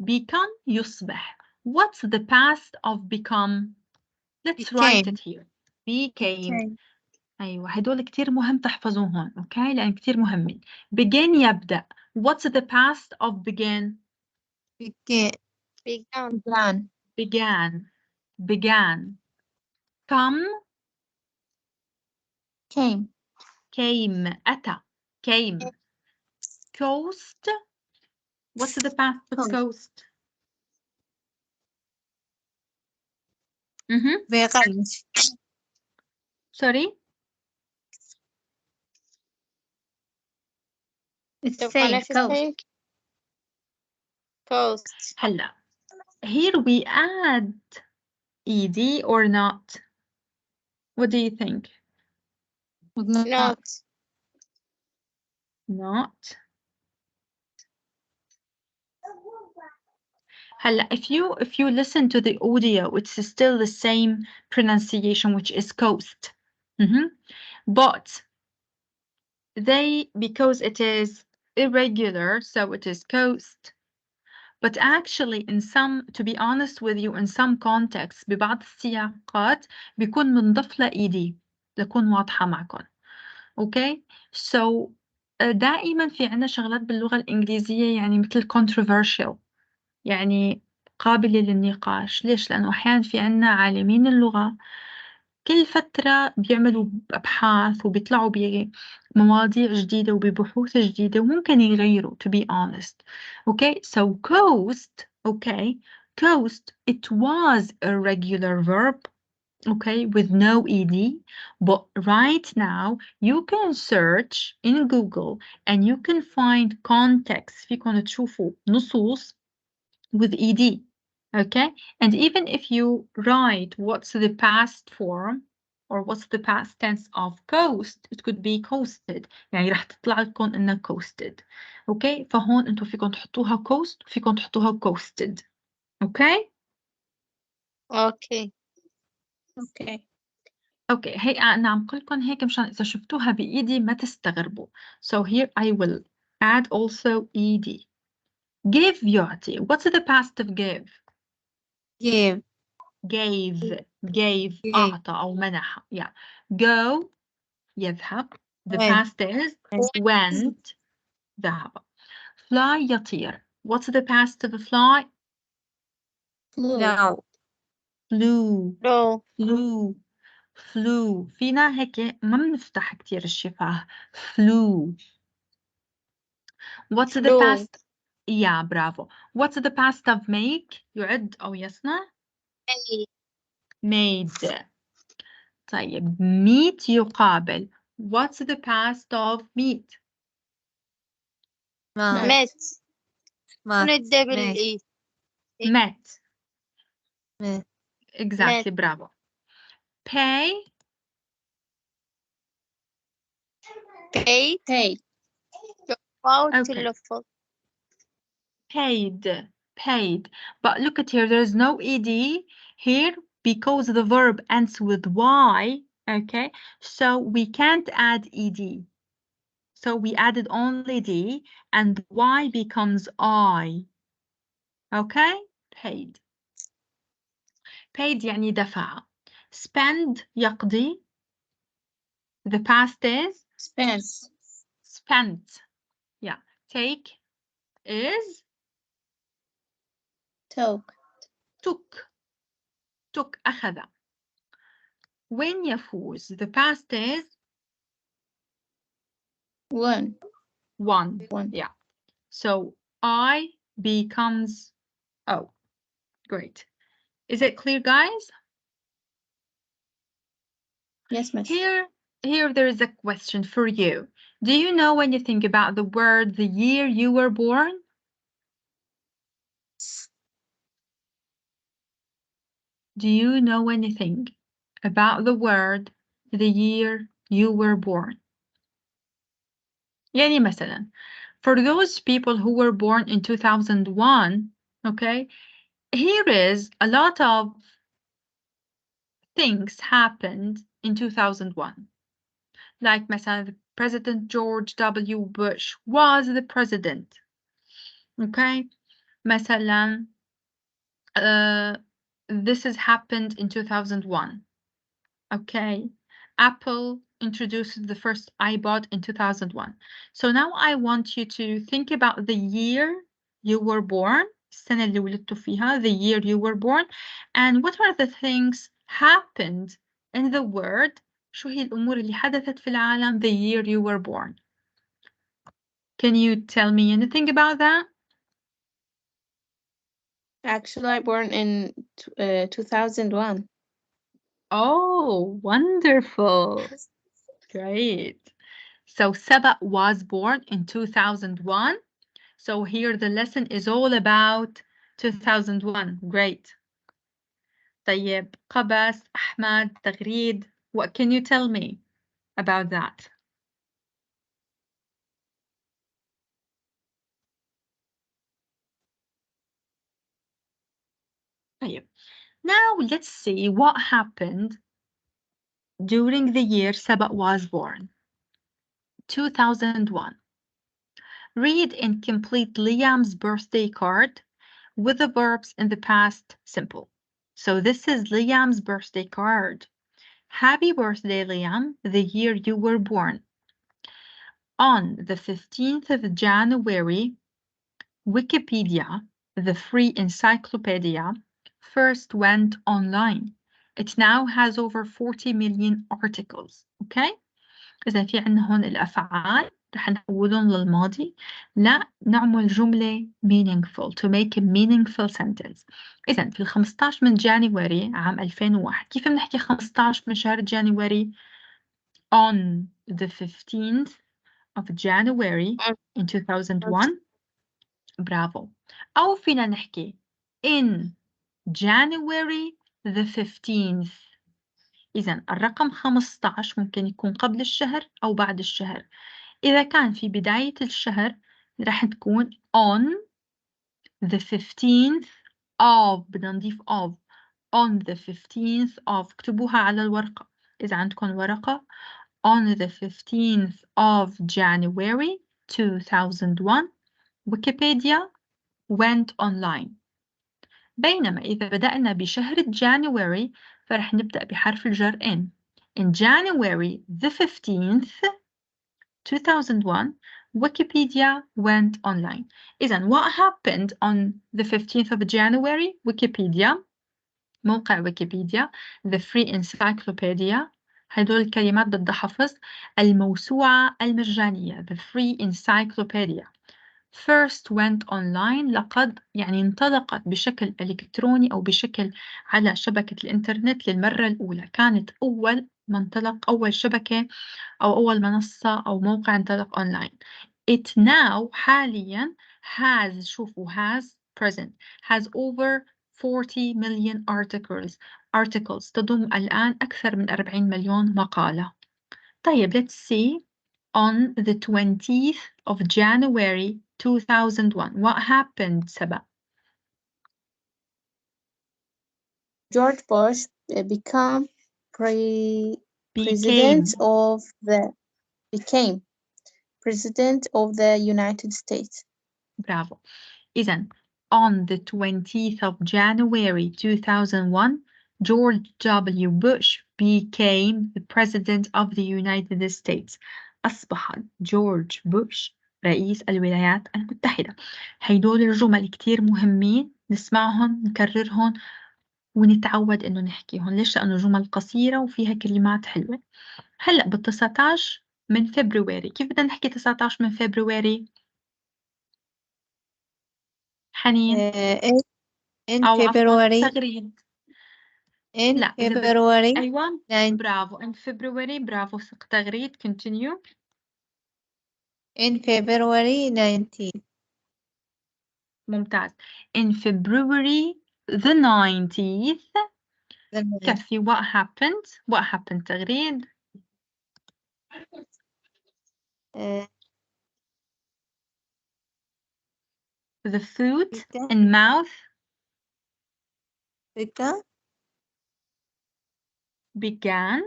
S1: Become يصبح. What's the past of become? Let's write it here. Became. أيوة هدول كتير مهم تحفظوهم. Okay? لأن كتير مهمين. Begin يبدأ. What's the past of begin?
S6: began,
S1: Began. Come.
S6: came,
S1: Came. أتى. Came. Coast. What's the past of coast?
S6: begann,
S1: Sorry?
S6: it's
S9: So
S6: same, coast,
S9: coast.
S1: هلا. Here we add ed or not? What do you think?
S9: Not.
S1: Not. هلا if you listen to the audio, it's still the same pronunciation, which is coast. But because it is irregular, so it is coast. But actually, to be honest with you, in some contexts, ببعض السياقات بيكون منضف له ed لكون واضحة معكم. Okay? So دائما في عنا شغلات باللغة الإنجليزية يعني مثل controversial، يعني قابلة للنقاش. ليش؟ لأنه أحيانا في عنا عالمين اللغة كل فترة بيعملوا أبحاث وبيطلعوا بمواضيع جديدة وببحوث جديدة وممكن يغيروا to be honest. Okay, so coast, okay, coast, it was a regular verb, okay, with no ed, but right now you can search in Google and you can find context فيكم تشوفوا نصوص with ed. Okay, and even if you write what's the past form or what's the past tense of coast, it could be coasted. يعني راح تطلع لكم إنها coasted. Okay, فهون أنتم فيكم تحطوها coast وفيكم تحطوها coasted. Okay.
S9: Okay.
S1: Okay, هي أنا عم قل لكم هيك مشان إذا شفتوها بإيدي ما تستغربوا. So here I will add also ed. Give يعطي. What's the past of give?
S6: gave,
S1: gave أعطى أو منح. Yeah. Go يذهب. The
S6: Went.
S1: past is went ذهب. Fly يطير. What's the past of a fly?
S6: flew,
S1: Flew.
S9: No.
S1: Flew. فينا هيك ما بنفتح كتير الشفاه. Flew. What's the
S9: Flew.
S1: past? Yeah, bravo. What's the past of make? يعد أو يصنع. Made. طيب meet يقابل. What's the past of meet?
S9: met.
S6: met,
S9: Not double E.
S1: Met.
S6: met,
S1: Exactly, bravo. Pay.
S9: Paid.
S6: paid,
S9: Wow,
S1: Okay. Paid. But look at here, there's no ed here because the verb ends with y, okay? So we can't add ed. So we added only d and y becomes I. Okay? Paid. Paid يعني دفع. Spend يقضي. The past is spent. Yeah. Take is
S6: took,
S1: took. أخذ. when يفوز the past is
S4: One.
S1: yeah, so I becomes O. Great. Is it clear, guys?
S4: Yes, miss.
S1: Here there is a question for you. Do you know when you think about the word the year you were born? Do you know when you think about the word the year you were born? يعني مثلا, for those people who were born in 2001, okay, here is a lot of things happened in 2001. Like مثلا, President George W. Bush was the president. Okay, مثلا, this has happened in 2001. Okay, Apple introduced the first iPod in 2001. So now I want you to think about the year you were born, السنة اللي ولدتوا فيها, the year you were born, and what are the things happened in the world, شو هي الأمور اللي حدثت في العالم the year you were born. Can you tell me anything about that?
S4: Actually, I born in 2001.
S1: Oh, wonderful. Great. So Saba was born in 2001. So here the lesson is all about 2001. Great. طيب, قبس, أحمد, تغريد, what can you tell me about that? طيب. Now let's see what happened during the year Saba was born. 2001. Read and complete Liam's birthday card with the verbs in the past simple. So this is Liam's birthday card. Happy birthday, Liam, the year you were born. On the 15th of January, Wikipedia, the free encyclopedia, first went online. It now has over 40 million articles. Okay? إذا في عندنا هون الأفعال رح نحولهم للماضي. لا نعمل جملة meaningful to make a meaningful sentence. إذا في 15 من جانيوري عام 2001 كيف بنحكي 15 من شهر جانيوري؟ On the 15th of January in 2001. برافو. أو فينا نحكي in January the 15th. إذا الرقم 15 ممكن يكون قبل الشهر أو بعد الشهر. إذا كان في بداية الشهر راح تكون on the 15th of, بدنا نضيف of, on the 15th of, اكتبوها على الورقة إذا عندكم ورقة. On the 15th of January 2001 Wikipedia went online. بينما إذا بدأنا بشهر January فرح نبدأ بحرف الجر in. In January the 15th 2001 Wikipedia went online. إذن what happened on the 15th of January? Wikipedia, موقع ويكيبيديا, the free encyclopedia, هدول الكلمات بدها حفظ, الموسوعة المجانية, the free encyclopedia, first went online, لقد يعني انطلقت بشكل إلكتروني أو بشكل على شبكة الإنترنت للمرة الأولى. كانت أول منطلق، أول شبكة أو أول منصة أو موقع انطلق أونلاين. It now حاليا has, شوفوا has present, has over 40 million articles تضم الآن أكثر من 40 مليون مقالة. طيب, let's see. On the 20th of January 2001, what happened, Saba?
S4: George Bush became president of the United States.
S1: Bravo. إذن, on the 20th of January 2001, George W. Bush became the president of the United States. أصبح جورج بوش رئيس الولايات المتحدة. هيدول الجمل كتير مهمين نسمعهم نكررهم ونتعود إنه نحكيهم. ليش؟ لأنه جمل قصيرة وفيها كلمات حلوة. هلأ بال19 من فبراير، كيف بدنا نحكي 19 من فبراير؟ حنين
S6: in
S1: أو عفوا
S6: February
S1: تغريد.
S6: in
S1: لا إذا
S6: February
S1: أيوة
S6: 9
S1: برافو in February. برافو تغريد. continue.
S6: in February 19
S1: ممتاز. in February the 19th. كفي. what happened تغريد. the foot and mouth began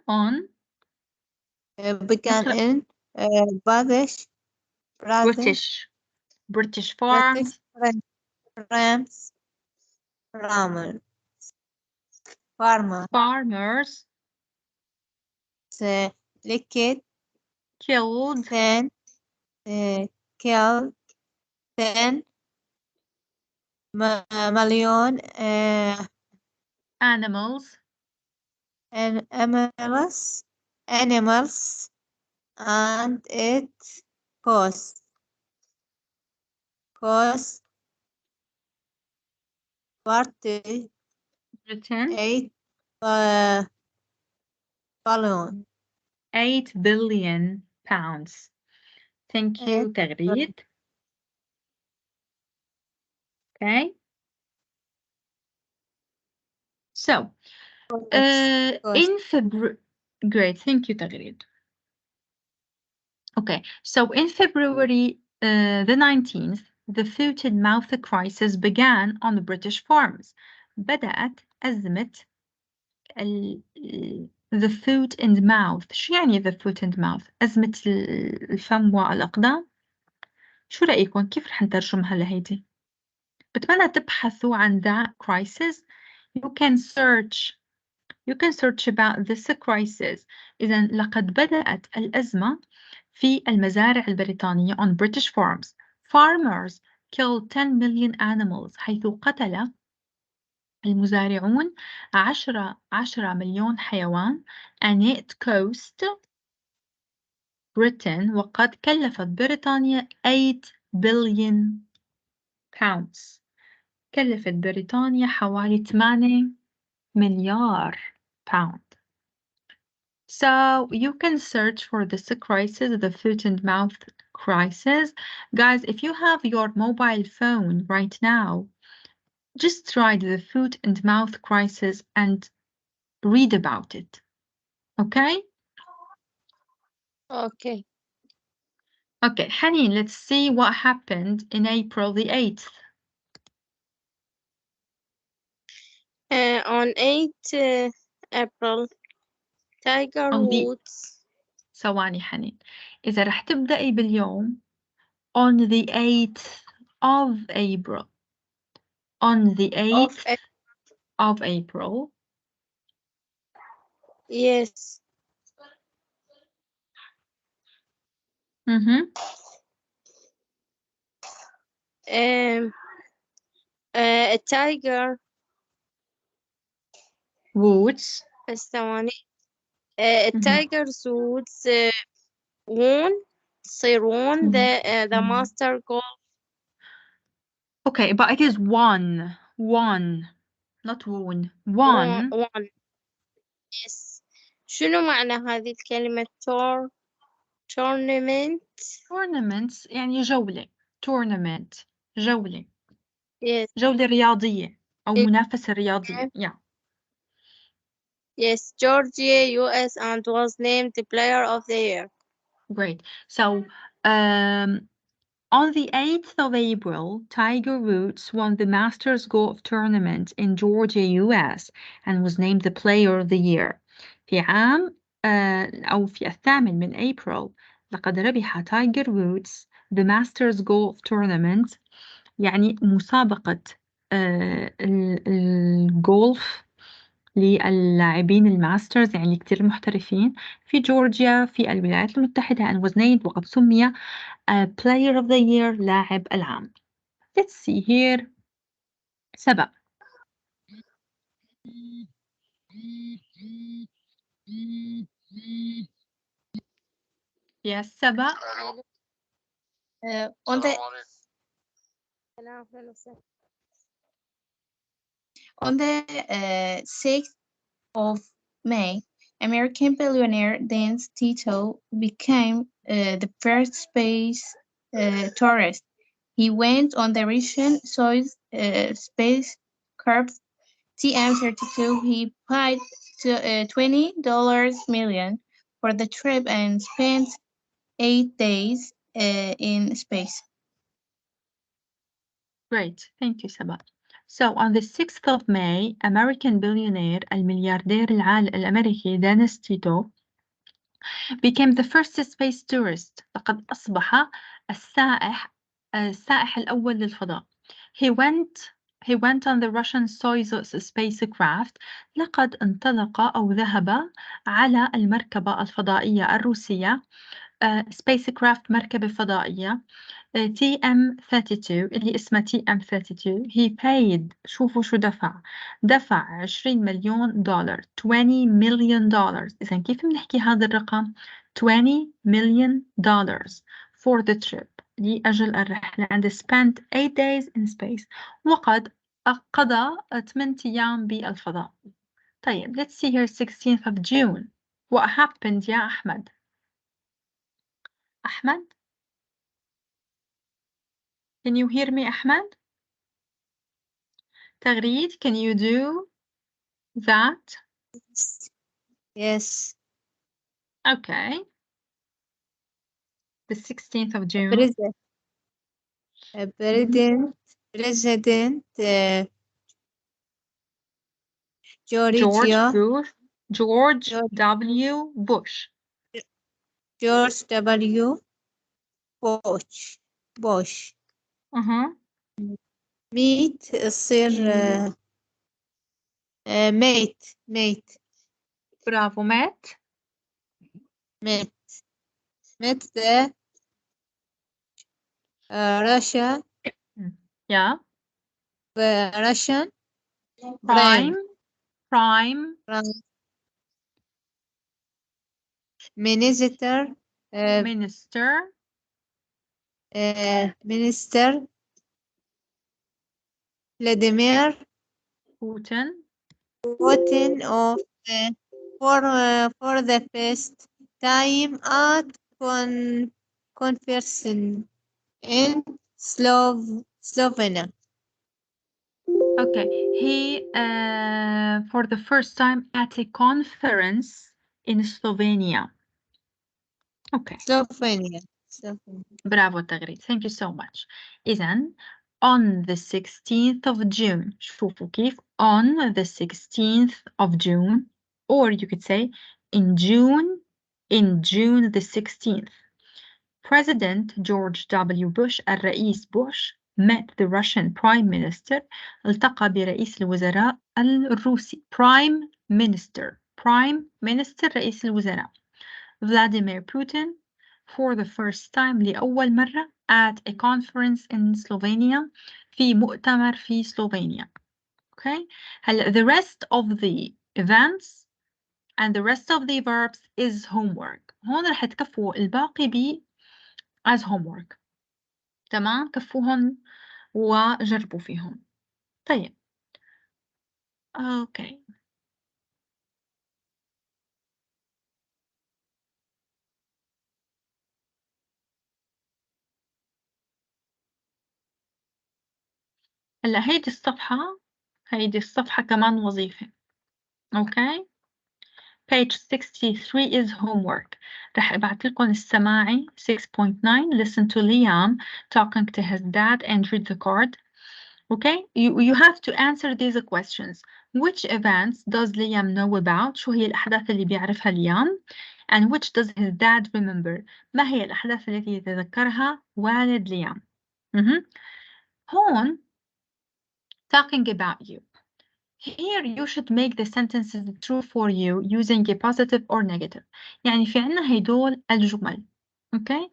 S1: on
S6: in
S1: British farms. Farmers killed
S6: 10 million
S1: animals
S6: and animals and it cost 48
S1: Britain
S6: billion.
S1: 8 billion pounds. Thank you تغريد. Okay. So in February. Great. Thank you تغريد. Okay. So in February the 19th, the foot and mouth crisis began on the British farms. بدأت أزمة the foot and mouth. شو يعني the foot and mouth؟ أزمة الفم والأقدام. شو رأيكم؟ كيف رح نترجمها لهيدي؟ بتمنى تبحثوا عن that crisis. You can search about this crisis. إذا لقد بدأت الأزمة في المزارع البريطانية on British farms. Farmers killed 10 million animals. حيث قتل المزارعون 10 مليون حيوان. and it cost Britain. وقد كلفت بريطانيا 8 billion pounds. كلفت بريطانيا حوالي 8 مليار pound. So you can search for this crisis, the foot and mouth crisis. Guys, if you have your mobile phone right now, just write the foot and mouth crisis and read about it. Okay?
S9: Okay.
S1: Okay, Haneen, let's see what happened in April the 8th.
S9: On 8 April, Tiger Woods.
S1: ثواني حنين. إذا رح تبدأي باليوم on the 8th of April. On the 8th of April.
S9: Yes. Tiger
S1: Woods.
S9: ثواني. Tiger Woods won the Master Golf.
S1: Okay, but it is won, not won. Won.
S9: Yes. شنو معنى هذه الكلمة tournament؟
S1: Tournaments يعني جولة. Tournament جولة.
S9: Yes.
S1: جولة رياضية أو منافسة رياضية. Yeah.
S9: Yes, Georgia, US, and was named the Player of the Year.
S1: Great. So, on the 8th of April, Tiger Woods won the Masters Golf Tournament in Georgia, US, and was named the Player of the Year. في عام أو في 8 من أبريل لقد ربح تايجر وودز the Masters Golf Tournament، يعني مسابقة الجولف للاعبين الماسترز، يعني كتير محترفين في جورجيا في الولايات المتحدة، and was named وقد سمي Player of the Year لاعب العام. Let's see here. 7. Yes, 7.
S4: On the 6th of May, American billionaire Dan Tito became the first space tourist. He went on the Russian Soyuz spacecraft TM-32. He paid $20 million for the trip and spent 8 days in space.
S1: Great, thank you, Saba. So on the 6th of May, American billionaire الملياردير الأمريكي دانيس تيتو became the first space tourist. لقد أصبح السائح الأول للفضاء. He went on the Russian Soyuz spacecraft. لقد انطلق أو ذهب على المركبة الفضائية الروسية. spacecraft مركبة فضائية. TM-32 اللي اسمها TM-32. He paid. شوفوا شو دفع 20 مليون دولار. 20 مليون دولار. إذا كيف بنحكي هذا الرقم؟ 20 مليون دولار for the trip. لأجل الرحلة and spent 8 days in space. وقد قضى 8 أيام بالفضاء. طيب, let's see here 16th of June. What happened يا أحمد؟ أحمد? Can you hear me, Ahmed? Tagreed, can you do that?
S6: Yes.
S1: Okay. The 16th of June.
S6: President
S1: George W. Bush.
S6: George W. Bush. ميت يصير ميت.
S1: برافو,
S6: met the Russia.
S1: Yeah.
S6: The Russian
S1: Prime
S6: Minister Vladimir
S1: Putin
S6: of for the first time at conference in Slovenia.
S1: Okay, he for the first time at a conference in Slovenia. Okay.
S6: Slovenia.
S1: Bravo Tagreed, thank you so much. إذن on the 16th of June. شوفوا كيف on the 16th of June, or you could say in June the 16th. President George W. Bush الرئيس بوش met the Russian Prime Minister. التقى برئيس الوزراء الروسي. Prime Minister رئيس الوزراء. Vladimir Putin for the first time لأول مرة at a conference in Slovenia. في مؤتمر في سلوفينيا. Okay. هلا the rest of the events and the rest of the verbs is homework. هون رح تكفوا الباقي ب as homework. تمام, كفوهم وجربوا فيهم. طيب. Okay. هلا هيدي الصفحة كمان وظيفة. Okay. Page 63 is homework. رح ابعت لكم السماعي 6.9. Listen to Liam talking to his dad and read the card. Okay, you have to answer these questions. Which events does Liam know about? شو هي الأحداث اللي بيعرفها ليام? And which does his dad remember? ما هي الأحداث التي يتذكرها والد ليام؟ هون talking about you. Here you should make the sentences true for you using a positive or negative. يعني في عنا هيدول الجمل. Okay?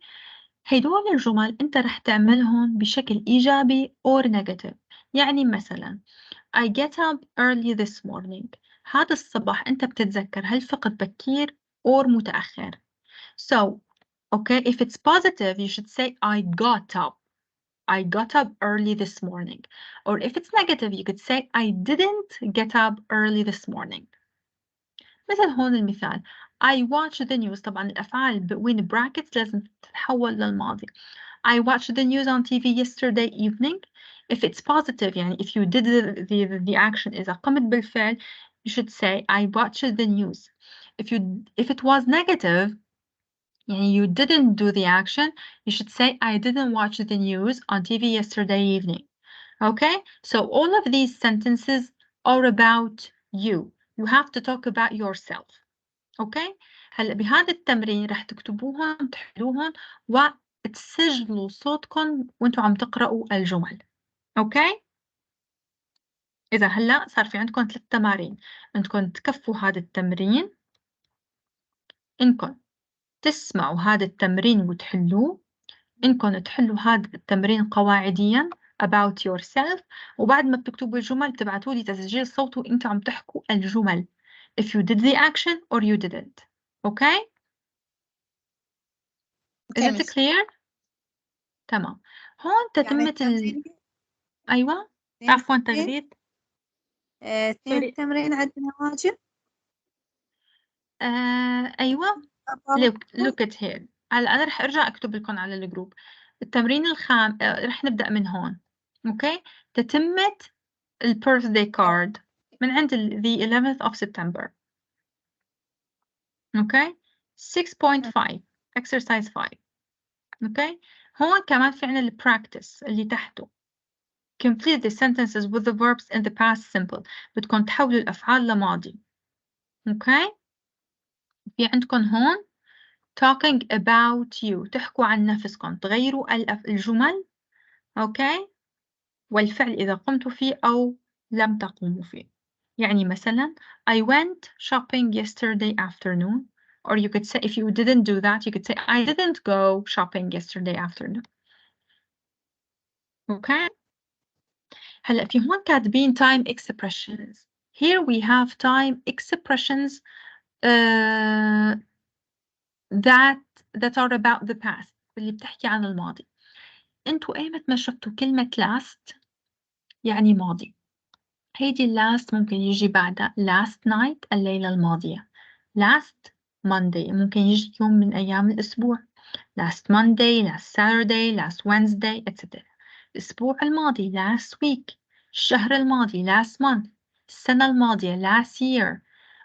S1: هيدول الجمل أنت رح تعملهم بشكل إيجابي or negative. يعني مثلا I get up early this morning. هذا الصباح أنت بتتذكر هل فقط بكير or متأخر. So, okay, if it's positive, you should say I got up. I got up early this morning. Or if it's negative, you could say I didn't get up early this morning. مثل هون المثال I watched the news. طبعا الأفعال بين brackets لازم تتحول للماضي. I watched the news on TV yesterday evening. If it's positive, يعني if you did the action إذا قمت بالفعل, you should say I watched the news. If it was negative, يعني you didn't do the action, you should say I didn't watch the news on TV yesterday evening. Okay, so all of these sentences are about you. You have to talk about yourself. Okay, هلا بهذا التمرين رح تكتبوهم تحلوهم وتسجلوا صوتكم وانتم عم تقرأوا الجمل. Okay، إذا هلا صار في عندكم 3 تمارين، انكم تكفوا هذا التمرين، انكم تسمعوا هذا التمرين وتحلوه، انكم تحلوا هذا التمرين قواعديا about yourself، وبعد ما بتكتبوا الجمل بتبعتوا لي تسجيل صوت وانتم عم تحكوا الجمل if you did the action or you didn't. Okay? Is it clear؟ تمام. هون تتمة أيوة عفوا تغريد.
S6: اثنين التمرين عندنا واجب.
S1: أيوة look at here. هلا أنا رح أرجع أكتب لكم على الجروب التمرين رح نبدأ من هون. أوكي، تتمة birthday card من عند the 11th of September. أوكي، 6.5 exercise 5. أوكي، هون كمان في عنا practice اللي تحته. Complete the sentences with the verbs in the past simple. بدكم تحولوا الأفعال لماضي. أوكي، في عندكم هون talking about you. تحكوا عن نفسكم، تغيروا الجمل. أوكي، والفعل إذا قمتوا فيه أو لم تقوموا فيه. يعني مثلا I went shopping yesterday afternoon. Or you could say if you didn't do that, you could say I didn't go shopping yesterday afternoon. Okay. هلا في هون كاتبين time expressions. Here we have time expressions that are about the past. اللي بتحكي عن الماضي. انتوا ايمت ما شفتوا كلمة last يعني ماضي. هيدي last ممكن يجي بعدها last night الليلة الماضية. last Monday ممكن يجي يوم من أيام الأسبوع. last Monday, last Saturday, last Wednesday, etc. الأسبوع الماضي last week. الشهر الماضي last month. السنة الماضية last year.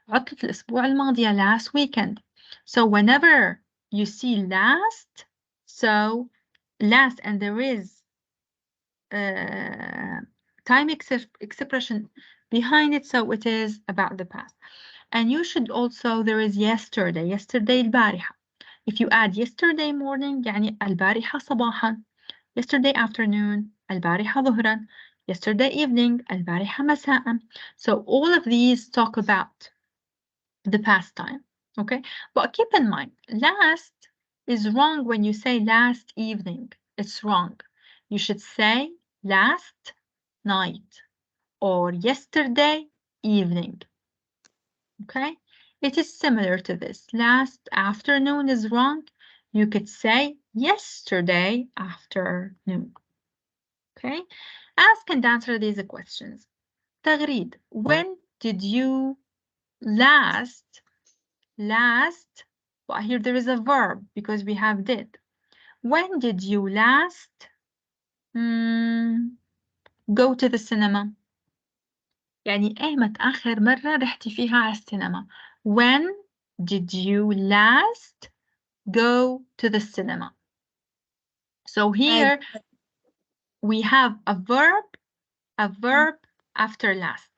S1: عطلة الأسبوع الماضية last weekend. So whenever you see last, so last and there is time expression behind it, so it is about the past. And you should also, there is yesterday, yesterday البارحة. If you add yesterday morning يعني البارحة صباحا. Yesterday afternoon البارحة ظهرا. Yesterday evening البارحة مساء. So all of these talk about the past time. Okay, but keep in mind last is wrong when you say last evening. It's wrong. You should say last night or yesterday evening. Okay, it is similar to this. Last afternoon is wrong. You could say yesterday afternoon. Okay, ask and answer these questions. تغريد, when did you last, well, here there is a verb because we have did. When did you last go to the cinema? يعني ايمت آخر مرة رحتي فيها على السينما. When did you last go to the cinema? So here we have a verb after last.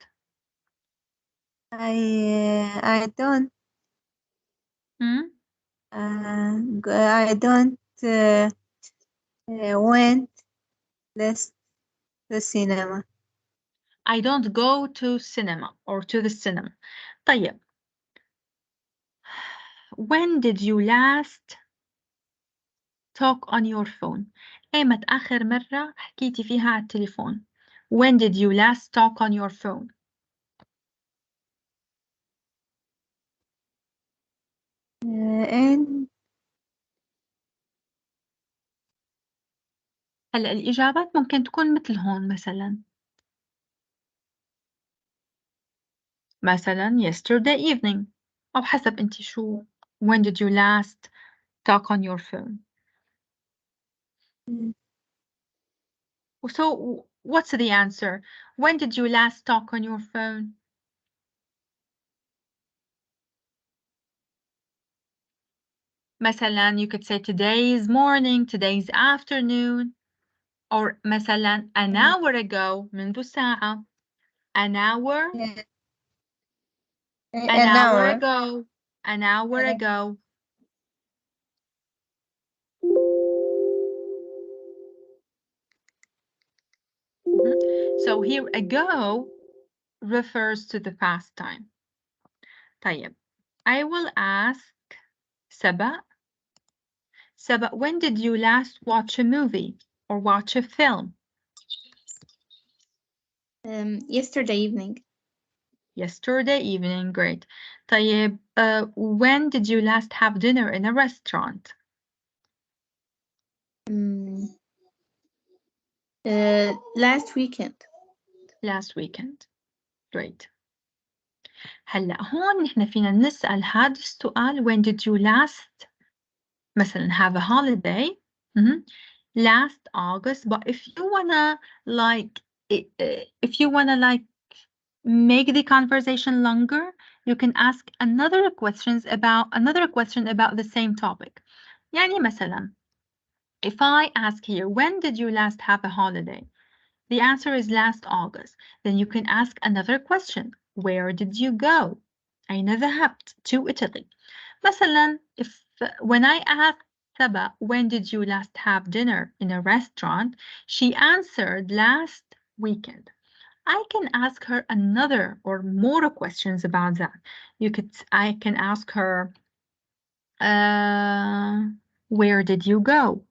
S6: I don't went last the cinema.
S1: I don't go to cinema or to the cinema. طيب. When did you last talk on your phone? إيمت آخر مرة حكيتي فيها على التليفون؟ When did you last talk on your phone? هلا الإجابات ممكن تكون مثل هون مثلا yesterday evening أو حسب أنت شو. When did you last talk on your phone? So what's the answer? When did you last talk on your phone? مثلا you could say today's morning, today's afternoon, or مثلا an hour ago, منذ ساعة. An hour, an hour ago, an hour ago. So here ago refers to the past time. طيب, I will ask سبأ, when did you last watch a movie or watch a film?
S4: Yesterday evening.
S1: Yesterday evening, great. طيب, when did you last have dinner in a restaurant?
S4: Last weekend.
S1: Last weekend. Great. هلا هون نحن فينا نسأل هذا السؤال when did you last مثلا have a holiday last August, but if you wanna make the conversation longer, you can ask another question about the same topic. يعني مثلا if I ask here when did you last have a holiday, the answer is last August. Then you can ask another question. Where did you go? أين ذهبت? To Italy. مثلا, when I asked Saba, when did you last have dinner in a restaurant? She answered last weekend. I can ask her another or more questions about that. I can ask her, where did you go?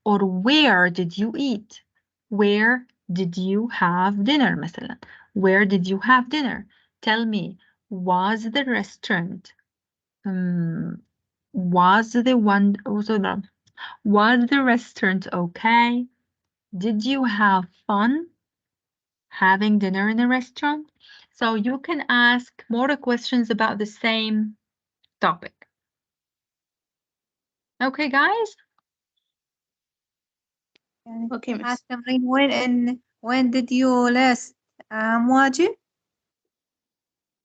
S1: Or where did you eat? Where did you have dinner مثلا? Where did you have dinner? Tell me, was the restaurant was the restaurant okay? Did you have fun having dinner in a restaurant? So you can ask more questions about the same topic. Okay, guys?
S4: Okay, miss.
S6: التمرين when did you last مواجه؟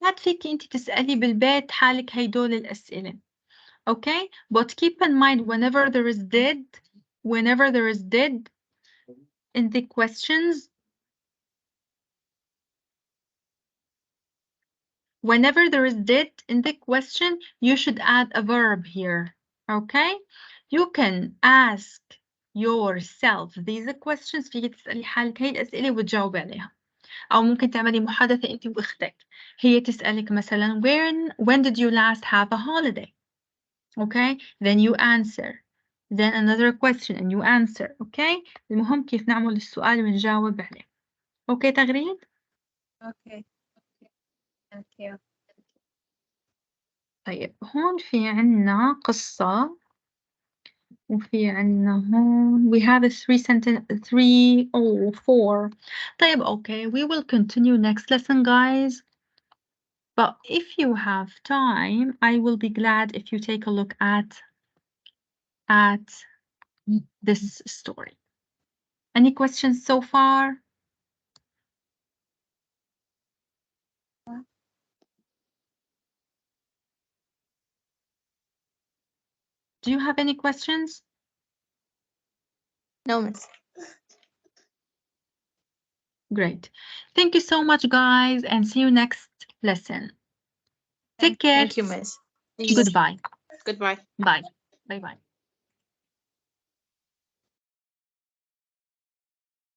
S1: هاد فيكي انت تسألي بالبيت حالك هيدول الأسئلة. Okay, but keep in mind whenever there is did in the questions, whenever there is did in the question, you should add a verb here. Okay, you can ask yourself these questions. فيكي تسألي حالك هي الأسئلة وتجاوبي عليها. أو ممكن تعملي محادثة أنت وأختك. هي تسألك مثلا when did you last have a holiday? Okay, then you answer. Then another question and you answer. Okay, المهم كيف نعمل السؤال ونجاوب عليه. Okay تغريد؟
S6: Okay. Thank you.
S1: طيب هون في عنا قصة وفي عنا هون we have a 3 or 4. طيب okay, we will continue next lesson, guys. But if you have time, I will be glad if you take a look at this story. Any questions so far? Do you have any questions?
S4: No, miss.
S1: Great. Thank you so much, guys, and see you next lesson. Take care.
S4: Thank you, miss.
S1: Goodbye.
S4: Goodbye.
S1: Bye. Bye-bye.